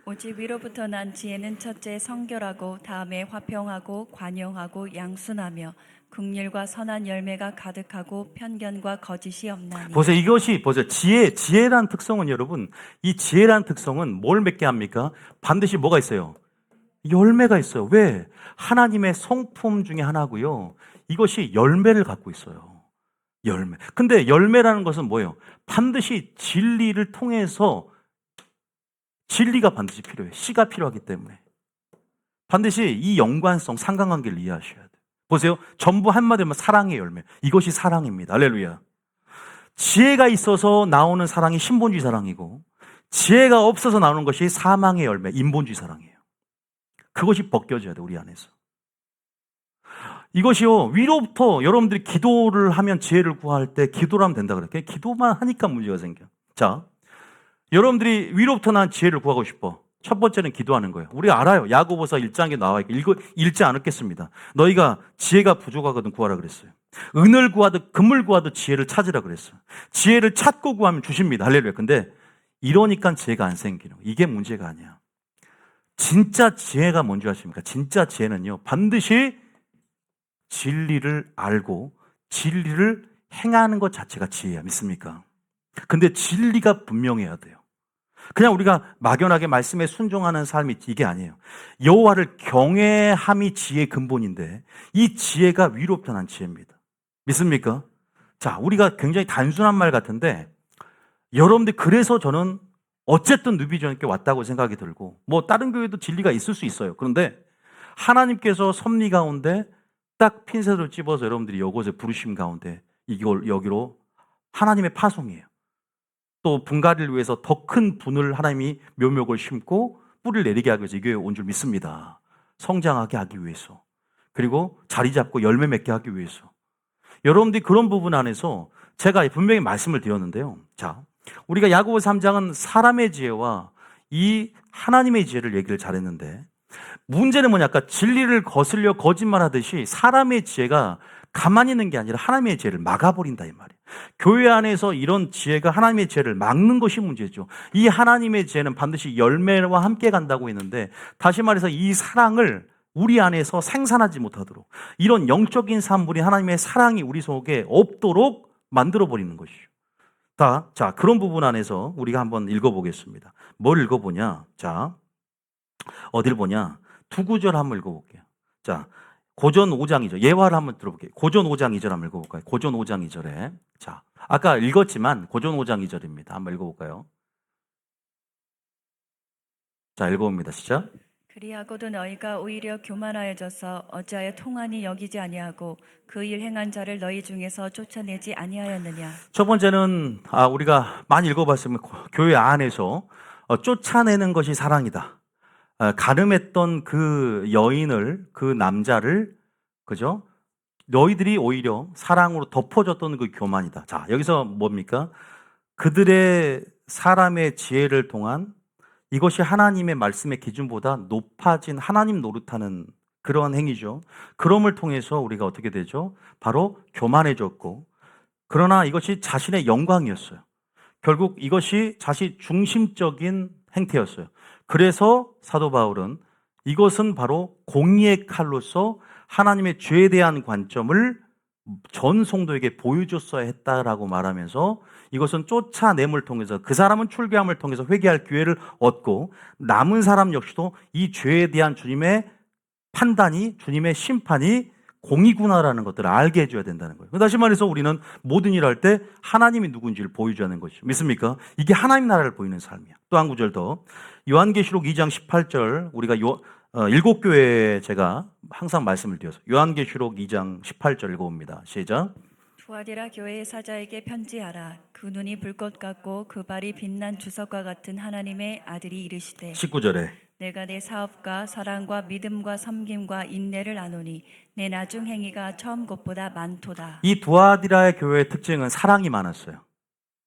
오직 위로부터 난 지혜는 첫째 성결하고 다음에 화평하고 관용하고 양순하며 긍휼과 선한 열매가 가득하고 편견과 거짓이 없나니. 보세요. 보세요. 지혜란 특성은 여러분, 이 지혜란 특성은 뭘 맺게 합니까? 반드시 뭐가 있어요? 열매가 있어요. 왜? 하나님의 성품 중에 하나고요. 이것이 열매를 갖고 있어요. 열매. 근데 열매라는 것은 뭐예요? 반드시 진리를 통해서 진리가 반드시 필요해요. 씨가 필요하기 때문에. 반드시 이 연관성, 상관관계를 이해하셔야 돼요. 보세요. 전부 한마디로 사랑의 열매. 이것이 사랑입니다. 할렐루야. 지혜가 있어서 나오는 사랑이 신본주의 사랑이고 지혜가 없어서 나오는 것이 사망의 열매, 인본주의 사랑이에요. 그것이 벗겨져야 돼요. 우리 안에서. 이것이요. 위로부터 여러분들이 기도를 하면 지혜를 구할 때 기도를 하면 된다 그래요. 기도만 하니까 문제가 생겨. 자, 여러분들이 위로부터 난 지혜를 구하고 싶어. 첫 번째는 기도하는 거예요. 우리가 알아요. 야고보서 1장에 나와 있고 읽지 않았겠습니다. 너희가 지혜가 부족하거든 구하라 그랬어요. 은을 구하듯 금을 구하듯 지혜를 찾으라 그랬어요. 지혜를 찾고 구하면 주십니다. 할렐루야. 근데 이러니까 지혜가 안 생기는 거예요. 이게 문제가 아니야. 진짜 지혜가 뭔지 아십니까? 진짜 지혜는요. 반드시 진리를 알고 진리를 행하는 것 자체가 지혜야. 믿습니까? 근데 진리가 분명해야 돼요. 그냥 우리가 막연하게 말씀에 순종하는 삶이 이게 아니에요. 여호와를 경외함이 지혜의 근본인데 이 지혜가 위로부터 난 지혜입니다. 믿습니까? 자, 우리가 굉장히 단순한 말 같은데 여러분들 그래서 저는 어쨌든 누비전께 왔다고 생각이 들고 뭐 다른 교회도 진리가 있을 수 있어요. 그런데 하나님께서 섭리 가운데 딱 핀셋으로 찝어서 여러분들이 이곳에 부르심 가운데 이걸 여기로 하나님의 파송이에요. 또 분가를 위해서 더 큰 분을 하나님이 묘목을 심고 뿌리를 내리게 하기 위해서 이 교회에 온 줄 믿습니다. 성장하게 하기 위해서. 그리고 자리 잡고 열매 맺게 하기 위해서. 여러분들이 그런 부분 안에서 제가 분명히 말씀을 드렸는데요. 자, 우리가 야고보서 3장은 사람의 지혜와 이 하나님의 지혜를 얘기를 잘했는데 문제는 뭐냐까 진리를 거슬려 거짓말하듯이 사람의 지혜가 가만히 있는 게 아니라 하나님의 지혜를 막아버린다 이 말이에요. 교회 안에서 이런 지혜가 하나님의 지혜를 막는 것이 문제죠. 이 하나님의 지혜는 반드시 열매와 함께 간다고 했는데 다시 말해서 이 사랑을 우리 안에서 생산하지 못하도록 이런 영적인 산물이 하나님의 사랑이 우리 속에 없도록 만들어버리는 것이죠. 자, 그런 부분 안에서 우리가 한번 읽어보겠습니다. 뭘 읽어보냐? 자, 어딜 보냐? 두 구절 한번 읽어볼게요. 자, 고전 5장 2절. 예화를 한번 들어볼게요. 고전 5장 2절 한번 읽어볼까요? 고전 5장 2절에. 자, 아까 읽었지만 고전 5장 2절입니다. 한번 읽어볼까요? 자, 읽어봅니다. 시작. 그리하고도 너희가 오히려 교만하여져서 어찌하여 통한이 여기지 아니하고 그 일 행한 자를 너희 중에서 쫓아내지 아니하였느냐. 첫 번째는 우리가 많이 읽어봤으면 교회 안에서 쫓아내는 것이 사랑이다. 가늠했던 그 여인을, 그 남자를, 그죠? 너희들이 오히려 사랑으로 덮어줬던 그 교만이다. 자, 여기서 뭡니까? 그들의 사람의 지혜를 통한 이것이 하나님의 말씀의 기준보다 높아진 하나님 노릇하는 그러한 행위죠. 그럼을 통해서 우리가 어떻게 되죠? 바로 교만해졌고, 그러나 이것이 자신의 영광이었어요. 결국 이것이 자신 중심적인 행태였어요. 그래서 사도 바울은 이것은 바로 공의의 칼로서 하나님의 죄에 대한 관점을 전 성도에게 보여줬어야 했다라고 말하면서 이것은 쫓아냄을 통해서 그 사람은 출교함을 통해서 회개할 기회를 얻고 남은 사람 역시도 이 죄에 대한 주님의 판단이, 주님의 심판이 공이구나라는 것들을 알게 해줘야 된다는 거예요. 다시 말해서 우리는 모든 일을 할 때 하나님이 누군지를 보여줘야 하는 것이죠. 믿습니까? 이게 하나님 나라를 보이는 삶이야. 또 한 구절 더. 요한계시록 2장 18절 우리가 7교회에 제가 항상 말씀을 드려서 요한계시록 2장 18절 읽어봅니다. 시작. 두아디라 교회의 사자에게 편지하라. 그 눈이 불꽃 같고 그 발이 빛난 주석과 같은 하나님의 아들이 이르시되 19절에 내가 내 사업과 사랑과 믿음과 섬김과 인내를 아노니 내 나중 행위가 처음 것보다 많도다. 이 두아디라의 교회의 특징은 사랑이 많았어요.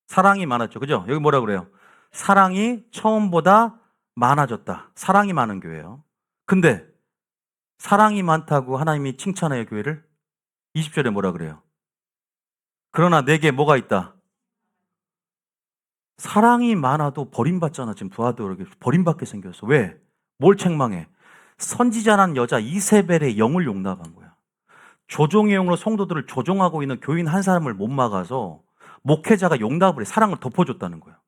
사랑이 많았죠. 그죠? 여기 뭐라 그래요? 사랑이 처음보다 많아졌다. 사랑이 많은 교회예요. 근데 사랑이 많다고 하나님이 칭찬해요, 교회를? 20절에 뭐라 그래요? 그러나 내게 뭐가 있다? 사랑이 많아도 버림받잖아. 지금 두아디라에게 버림받게 생겼어. 왜? 뭘 책망해? 선지자란 여자 이세벨의 영을 용납한 거야. 조종의 영으로 성도들을 조종하고 있는 교인 한 사람을 못 막아서 목회자가 용납을 해 사랑을 덮어줬다는 거야.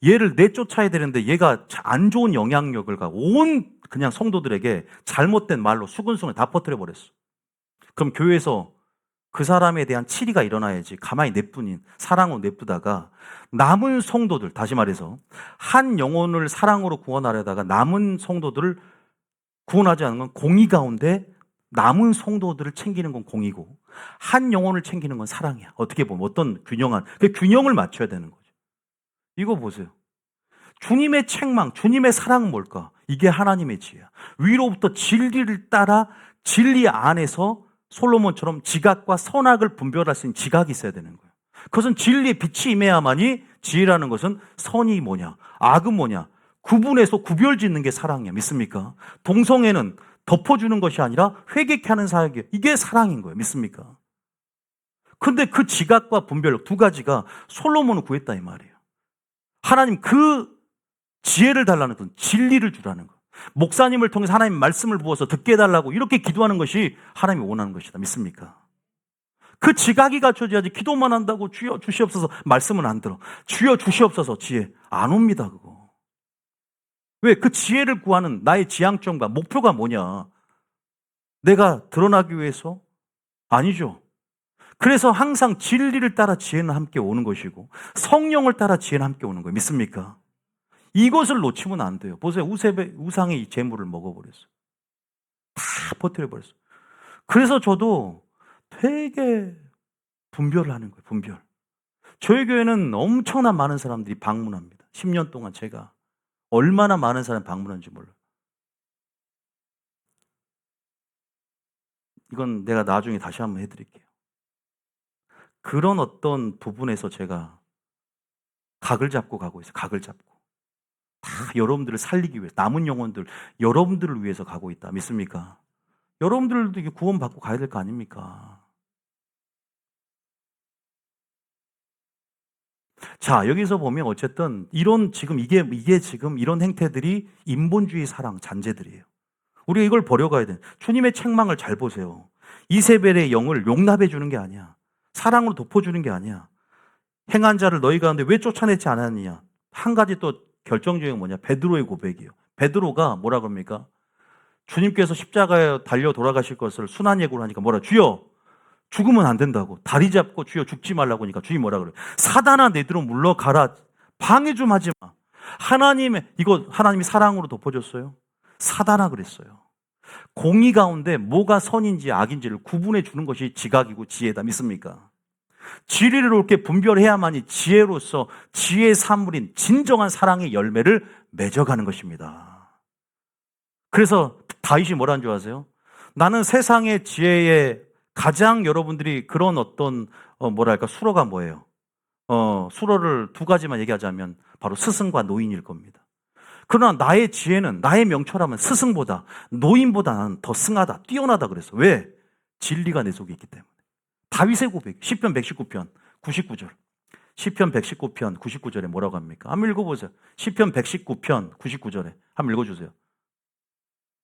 얘를 내쫓아야 되는데 얘가 안 좋은 영향력을 가고 온 그냥 성도들에게 잘못된 말로 수근수근 다 퍼뜨려 버렸어. 그럼 교회에서 그 사람에 대한 치리가 일어나야지 가만히 냅두인 사랑으로 냅두다가 남은 성도들, 다시 말해서 한 영혼을 사랑으로 구원하려다가 남은 성도들을 구원하지 않는 건 공의 가운데 남은 성도들을 챙기는 건 공의고 한 영혼을 챙기는 건 사랑이야. 어떻게 보면 어떤 그 균형을 맞춰야 되는 거죠. 이거 보세요. 주님의 책망, 주님의 사랑은 뭘까? 이게 하나님의 지혜야. 위로부터 진리를 따라 진리 안에서 솔로몬처럼 지각과 선악을 분별할 수 있는 지각이 있어야 되는 거예요. 그것은 진리의 빛이 임해야만이 지혜라는 것은 선이 뭐냐, 악은 뭐냐, 구분해서 구별 짓는 게 사랑이야. 믿습니까? 동성애는 덮어주는 것이 아니라 회개케 하는 사역이에요. 이게 사랑인 거예요. 믿습니까? 근데 그 지각과 분별력 두 가지가 솔로몬을 구했다 이 말이에요. 하나님 그 지혜를 달라는 건 진리를 주라는 거. 목사님을 통해서 하나님 말씀을 부어서 듣게 해달라고 이렇게 기도하는 것이 하나님이 원하는 것이다. 믿습니까? 그 지각이 갖춰져야지 기도만 한다고 주여 주시옵소서 말씀은 안 들어. 주여 주시옵소서 지혜 안 옵니다. 그거. 왜? 그 지혜를 구하는 나의 지향점과 목표가 뭐냐? 내가 드러나기 위해서? 아니죠. 그래서 항상 진리를 따라 지혜는 함께 오는 것이고 성령을 따라 지혜는 함께 오는 거예요. 믿습니까? 이것을 놓치면 안 돼요. 보세요. 우상의 이 재물을 먹어버렸어요. 다 퍼뜨려버렸어요. 그래서 저도 되게 분별을 하는 거예요. 분별. 저희 교회는 엄청난 많은 사람들이 방문합니다. 10년 동안 제가 얼마나 많은 사람이 방문한지 몰라요. 이건 내가 나중에 다시 한번 해드릴게요. 그런 어떤 부분에서 제가 각을 잡고 가고 있어요. 각을 잡고. 다 여러분들을 살리기 위해 남은 영혼들 여러분들을 위해서 가고 있다. 믿습니까? 여러분들도 이게 구원받고 가야 될 거 아닙니까? 자, 여기서 보면 어쨌든 지금 이게 지금 이런 행태들이 인본주의 사랑 잔재들이에요. 우리가 이걸 버려가야 돼. 주님의 책망을 잘 보세요. 이세벨의 영을 용납해 주는 게 아니야. 사랑으로 덮어주는 게 아니야. 행한 자를 너희 가운데 왜 쫓아내지 않았느냐. 한 가지 또 결정적인 건 뭐냐. 베드로의 고백이에요. 베드로가 뭐라 그럽니까? 주님께서 십자가에 달려 돌아가실 것을 순한 예고를 하니까 뭐라 주여 죽으면 안 된다고 다리 잡고 주여 죽지 말라고 하니까 주님 뭐라 그래요? 사단아 내들어 물러가라. 방해 좀 하지 마. 하나님이 사랑으로 덮어줬어요. 사다나 그랬어요. 공의 가운데 뭐가 선인지 악인지를 구분해 주는 것이 지각이고 지혜다. 믿습니까? 진리를 옳게 분별해야만이 지혜로서 지혜의 산물인 진정한 사랑의 열매를 맺어가는 것입니다. 그래서 다윗이 뭐라는 줄 아세요? 나는 세상의 지혜에 가장 여러분들이 그런 어떤 수로가 뭐예요? 수로를 두 가지만 얘기하자면 바로 스승과 노인일 겁니다. 그러나 나의 지혜는, 나의 명철함은 스승보다, 노인보다는 더 승하다, 뛰어나다 그랬어. 왜? 진리가 내 속에 있기 때문에. 다윗의 고백, 시편 119편 99절. 시편 119편 99절에 뭐라고 합니까? 한번 읽어보세요. 시편 119편 99절에 한번 읽어주세요.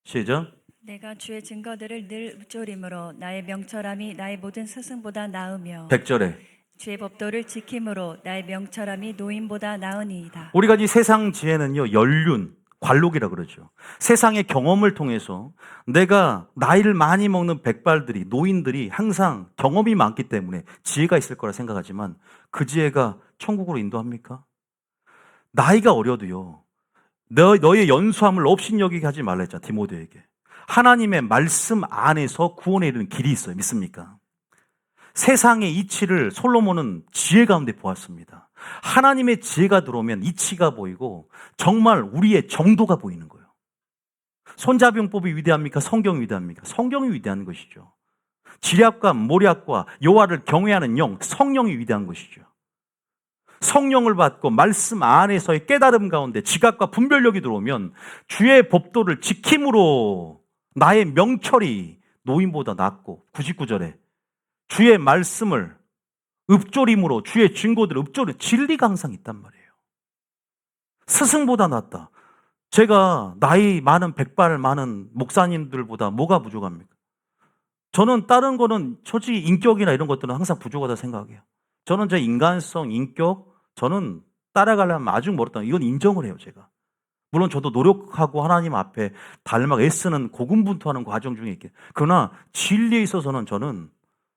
시작. 내가 주의 증거들을 늘 읊조림으로 나의 명철함이 나의 모든 스승보다 나으며 100절에 주의 법도를 지킴으로 나의 명철함이 노인보다 나으니이다. 우리가 이 세상 지혜는요, 연륜, 관록이라 그러죠. 세상의 경험을 통해서 내가 나이를 많이 먹는 백발들이, 노인들이 항상 경험이 많기 때문에 지혜가 있을 거라 생각하지만 그 지혜가 천국으로 인도합니까? 나이가 어려도요, 너의 연수함을 업신여기게 하지 말라 했잖아, 디모데에게. 하나님의 말씀 안에서 구원에 이르는 길이 있어요. 믿습니까? 세상의 이치를 솔로몬은 지혜 가운데 보았습니다. 하나님의 지혜가 들어오면 이치가 보이고 정말 우리의 정도가 보이는 거예요. 손자병법이 위대합니까? 성경이 위대합니까? 성경이 위대한 것이죠. 지략과 모략과 여호와를 경외하는 영, 성령이 위대한 것이죠. 성령을 받고 말씀 안에서의 깨달음 가운데 지각과 분별력이 들어오면 주의 법도를 지킴으로 나의 명철이 노인보다 낫고 99절에 주의 말씀을 읊조림으로 주의 증거들을 읊조림, 진리가 항상 있단 말이에요. 스승보다 낫다. 제가 나이 많은 백발 많은 목사님들보다 뭐가 부족합니까? 저는 다른 거는 솔직히 인격이나 이런 것들은 항상 부족하다 생각해요. 저는 제 인간성, 인격, 저는 따라가려면 아주 멀었다. 이건 인정을 해요, 제가. 물론 저도 노력하고 하나님 앞에 닮아 애쓰는 고군분투하는 과정 중에 있게. 그러나 진리에 있어서는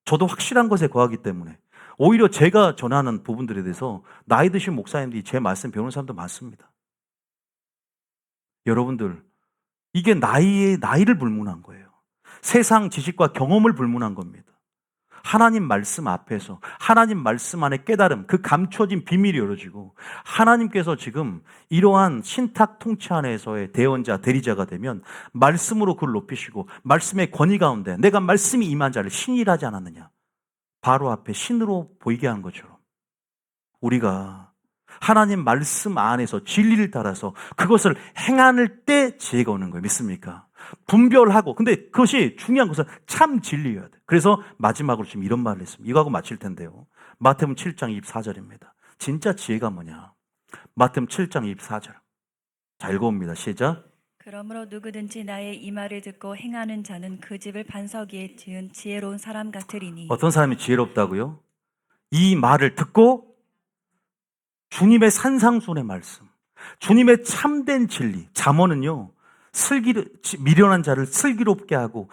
저도 확실한 것에 거하기 때문에 오히려 제가 전하는 부분들에 대해서 나이 드신 목사님들이 제 말씀 배우는 사람도 많습니다. 여러분들, 이게 나이를 불문한 거예요. 세상 지식과 경험을 불문한 겁니다. 하나님 말씀 앞에서 하나님 말씀 안에 깨달음, 그 감춰진 비밀이 열어지고 하나님께서 지금 이러한 신탁 통치 안에서의 대언자, 대리자가 되면 말씀으로 그를 높이시고 말씀의 권위 가운데 내가 말씀이 임한 자를 신이라지 않았느냐. 바로 앞에 신으로 보이게 한 것처럼 우리가 하나님 말씀 안에서 진리를 따라서 그것을 행할 때 지혜가 오는 거예요. 믿습니까? 분별하고, 근데 그것이 중요한 것은 참 진리여야 돼. 그래서 마지막으로 지금 이런 말을 했습니다. 이거 하고 마칠 텐데요. 마태복음 7장 24절입니다. 진짜 지혜가 뭐냐? 마태복음 7장 24절. 자, 읽어봅니다. 시작. 그러므로 누구든지 나의 이 말을 듣고 행하는 자는 그 집을 반석 위에 지은 지혜로운 사람 같으리니. 어떤 사람이 지혜롭다고요? 이 말을 듣고 주님의 산상순의 말씀, 주님의 참된 진리, 잠언은요, 미련한 자를 슬기롭게 하고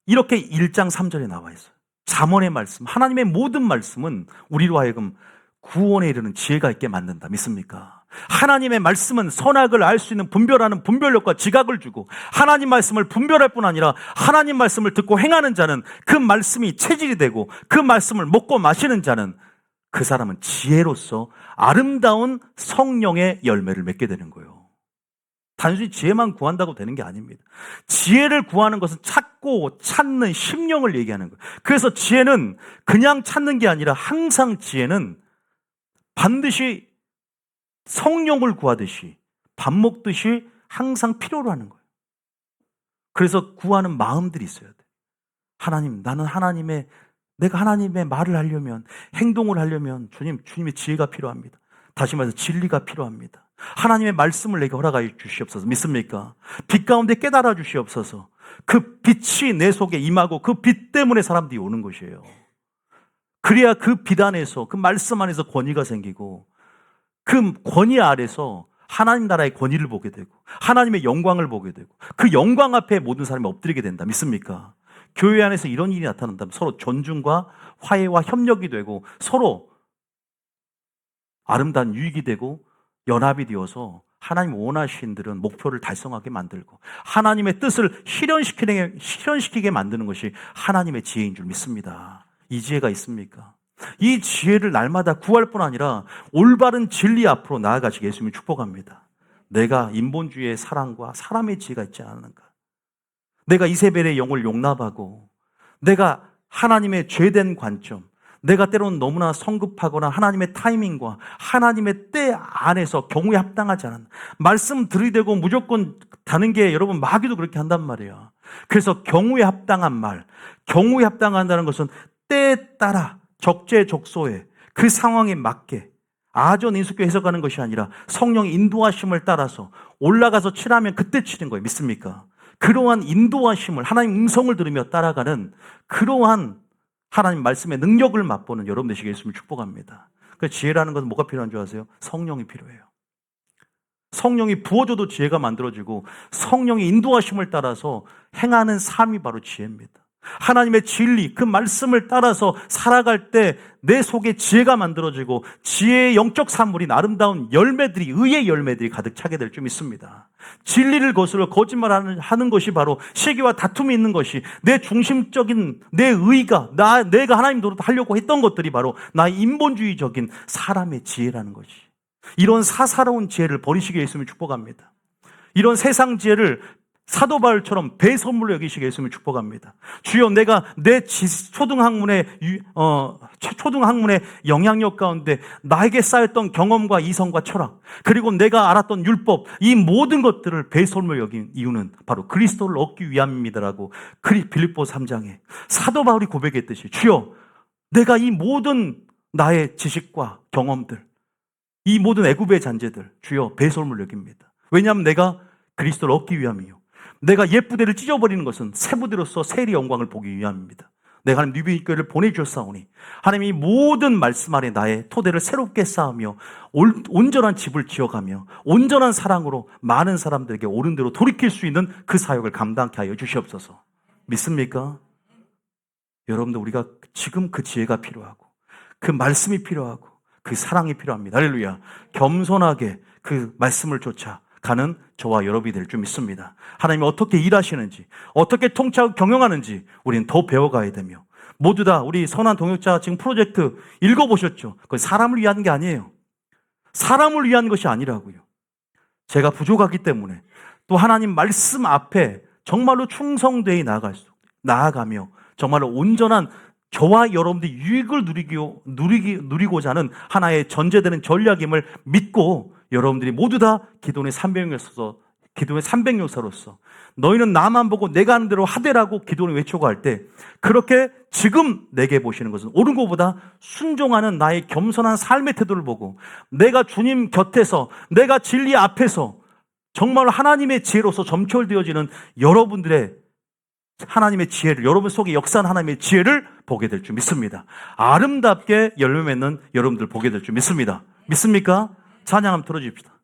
이렇게 1장 3절에 나와 있어요. 잠언의 말씀, 하나님의 모든 말씀은 우리로 하여금 구원에 이르는 지혜가 있게 만든다. 믿습니까? 하나님의 말씀은 선악을 알 수 있는 분별하는 분별력과 지각을 주고 하나님 말씀을 분별할 뿐 아니라 하나님 말씀을 듣고 행하는 자는 그 말씀이 체질이 되고 그 말씀을 먹고 마시는 자는 그 사람은 지혜로서 아름다운 성령의 열매를 맺게 되는 거예요. 단순히 지혜만 구한다고 되는 게 아닙니다. 지혜를 구하는 것은 찾고 찾는 심령을 얘기하는 거예요. 그래서 지혜는 그냥 찾는 게 아니라 항상 지혜는 반드시 성령을 구하듯이 밥 먹듯이 항상 필요로 하는 거예요. 그래서 구하는 마음들이 있어야 돼. 하나님, 내가 하나님의 말을 하려면, 행동을 하려면 주님의 지혜가 필요합니다. 다시 말해서 진리가 필요합니다. 하나님의 말씀을 내게 허락하여 주시옵소서. 믿습니까? 빛 가운데 깨달아 주시옵소서. 그 빛이 내 속에 임하고 그 빛 때문에 사람들이 오는 것이에요. 그래야 그 빛 안에서, 그 말씀 안에서 권위가 생기고 그 권위 아래서 하나님 나라의 권위를 보게 되고 하나님의 영광을 보게 되고 그 영광 앞에 모든 사람이 엎드리게 된다. 믿습니까? 교회 안에서 이런 일이 나타난다면 서로 존중과 화해와 협력이 되고 서로 아름다운 유익이 되고 연합이 되어서 하나님 원하시는 들은 목표를 달성하게 만들고 하나님의 뜻을 실현시키게 만드는 것이 하나님의 지혜인 줄 믿습니다. 이 지혜가 있습니까? 이 지혜를 날마다 구할 뿐 아니라 올바른 진리 앞으로 나아가시게 예수님을 축복합니다. 내가 인본주의의 사랑과 사람의 지혜가 있지 않은가? 내가 이세벨의 영을 용납하고 내가 하나님의 죄된 관점, 내가 때로는 너무나 성급하거나 하나님의 타이밍과 하나님의 때 안에서 경우에 합당하지 않은 말씀 들이대고 무조건 다는 게 여러분 마귀도 그렇게 한단 말이에요. 그래서 경우에 합당한 말, 경우에 합당한다는 것은 때에 따라 적재적소에 그 상황에 맞게 아전인수교 해석하는 것이 아니라 성령의 인도하심을 따라서 올라가서 치라면 그때 치는 거예요. 믿습니까? 그러한 인도하심을 하나님 음성을 들으며 따라가는 그러한 하나님 말씀의 능력을 맛보는 여러분 되시게 예수님을 축복합니다. 그 지혜라는 것은 뭐가 필요한 줄 아세요? 성령이 필요해요. 성령이 부어줘도 지혜가 만들어지고 성령의 인도하심을 따라서 행하는 삶이 바로 지혜입니다. 하나님의 진리, 그 말씀을 따라서 살아갈 때 내 속에 지혜가 만들어지고 지혜의 영적 산물인 아름다운 열매들이, 의의 열매들이 가득 차게 될 줄 믿습니다. 진리를 거스러 거짓말하는 것이 바로 시기와 다툼이 있는 것이 내 중심적인 내 의가 내가 하나님 노릇 하려고 했던 것들이 바로 나의 인본주의적인 사람의 지혜라는 것이. 이런 사사로운 지혜를 버리시게 예수님을 축복합니다. 이런 세상 지혜를 사도 바울처럼 배선물로 여기시게 예수님을 축복합니다. 주여, 내가 내 초등학문의 영향력 가운데 나에게 쌓였던 경험과 이성과 철학, 그리고 내가 알았던 율법, 이 모든 것들을 배선물로 여긴 이유는 바로 그리스도를 얻기 위함입니다라고 빌립보 3장에 사도 바울이 고백했듯이, 주여, 내가 이 모든 나의 지식과 경험들, 이 모든 애굽의 잔재들, 주여, 배설물로 여깁니다. 왜냐하면 내가 그리스도를 얻기 위함이요, 내가 옛 부대를 찢어버리는 것은 새 부대로서 세리 영광을 보기 위함입니다. 내가 하나님 뉴비 교회를 보내주셨사오니 하나님이 모든 말씀 아래 나의 토대를 새롭게 쌓으며 온전한 집을 지어가며 온전한 사랑으로 많은 사람들에게 옳은 대로 돌이킬 수 있는 그 사역을 감당케 하여 주시옵소서. 믿습니까? 여러분들, 우리가 지금 그 지혜가 필요하고 그 말씀이 필요하고 그 사랑이 필요합니다. 할렐루야. 겸손하게 그 말씀을 쫓아 가는 저와 여러분이 될 줄 믿습니다. 하나님이 어떻게 일하시는지, 어떻게 통치하고 경영하는지 우리는 더 배워가야 되며, 모두 다 우리 선한 동역자 지금 프로젝트 읽어보셨죠? 그건 사람을 위한 게 아니에요. 사람을 위한 것이 아니라고요. 제가 부족하기 때문에 또 하나님 말씀 앞에 정말로 충성되이 나아가며 정말로 온전한 저와 여러분들이 유익을 누리고자 하는 하나의 전제되는 전략임을 믿고, 여러분들이 모두 다 기도원의 300용사로서 너희는 나만 보고 내가 하는 대로 하되라고 기도원이 외치고 할 때, 그렇게 지금 내게 보시는 것은 옳은 것보다 순종하는 나의 겸손한 삶의 태도를 보고, 내가 주님 곁에서, 내가 진리 앞에서 정말 하나님의 지혜로서 점철되어지는 여러분들의 하나님의 지혜를, 여러분 속에 역사한 하나님의 지혜를 보게 될 줄 믿습니다. 아름답게 열매 맺는 여러분들 보게 될 줄 믿습니다. 믿습니까? 찬양 한번 들어주십시다.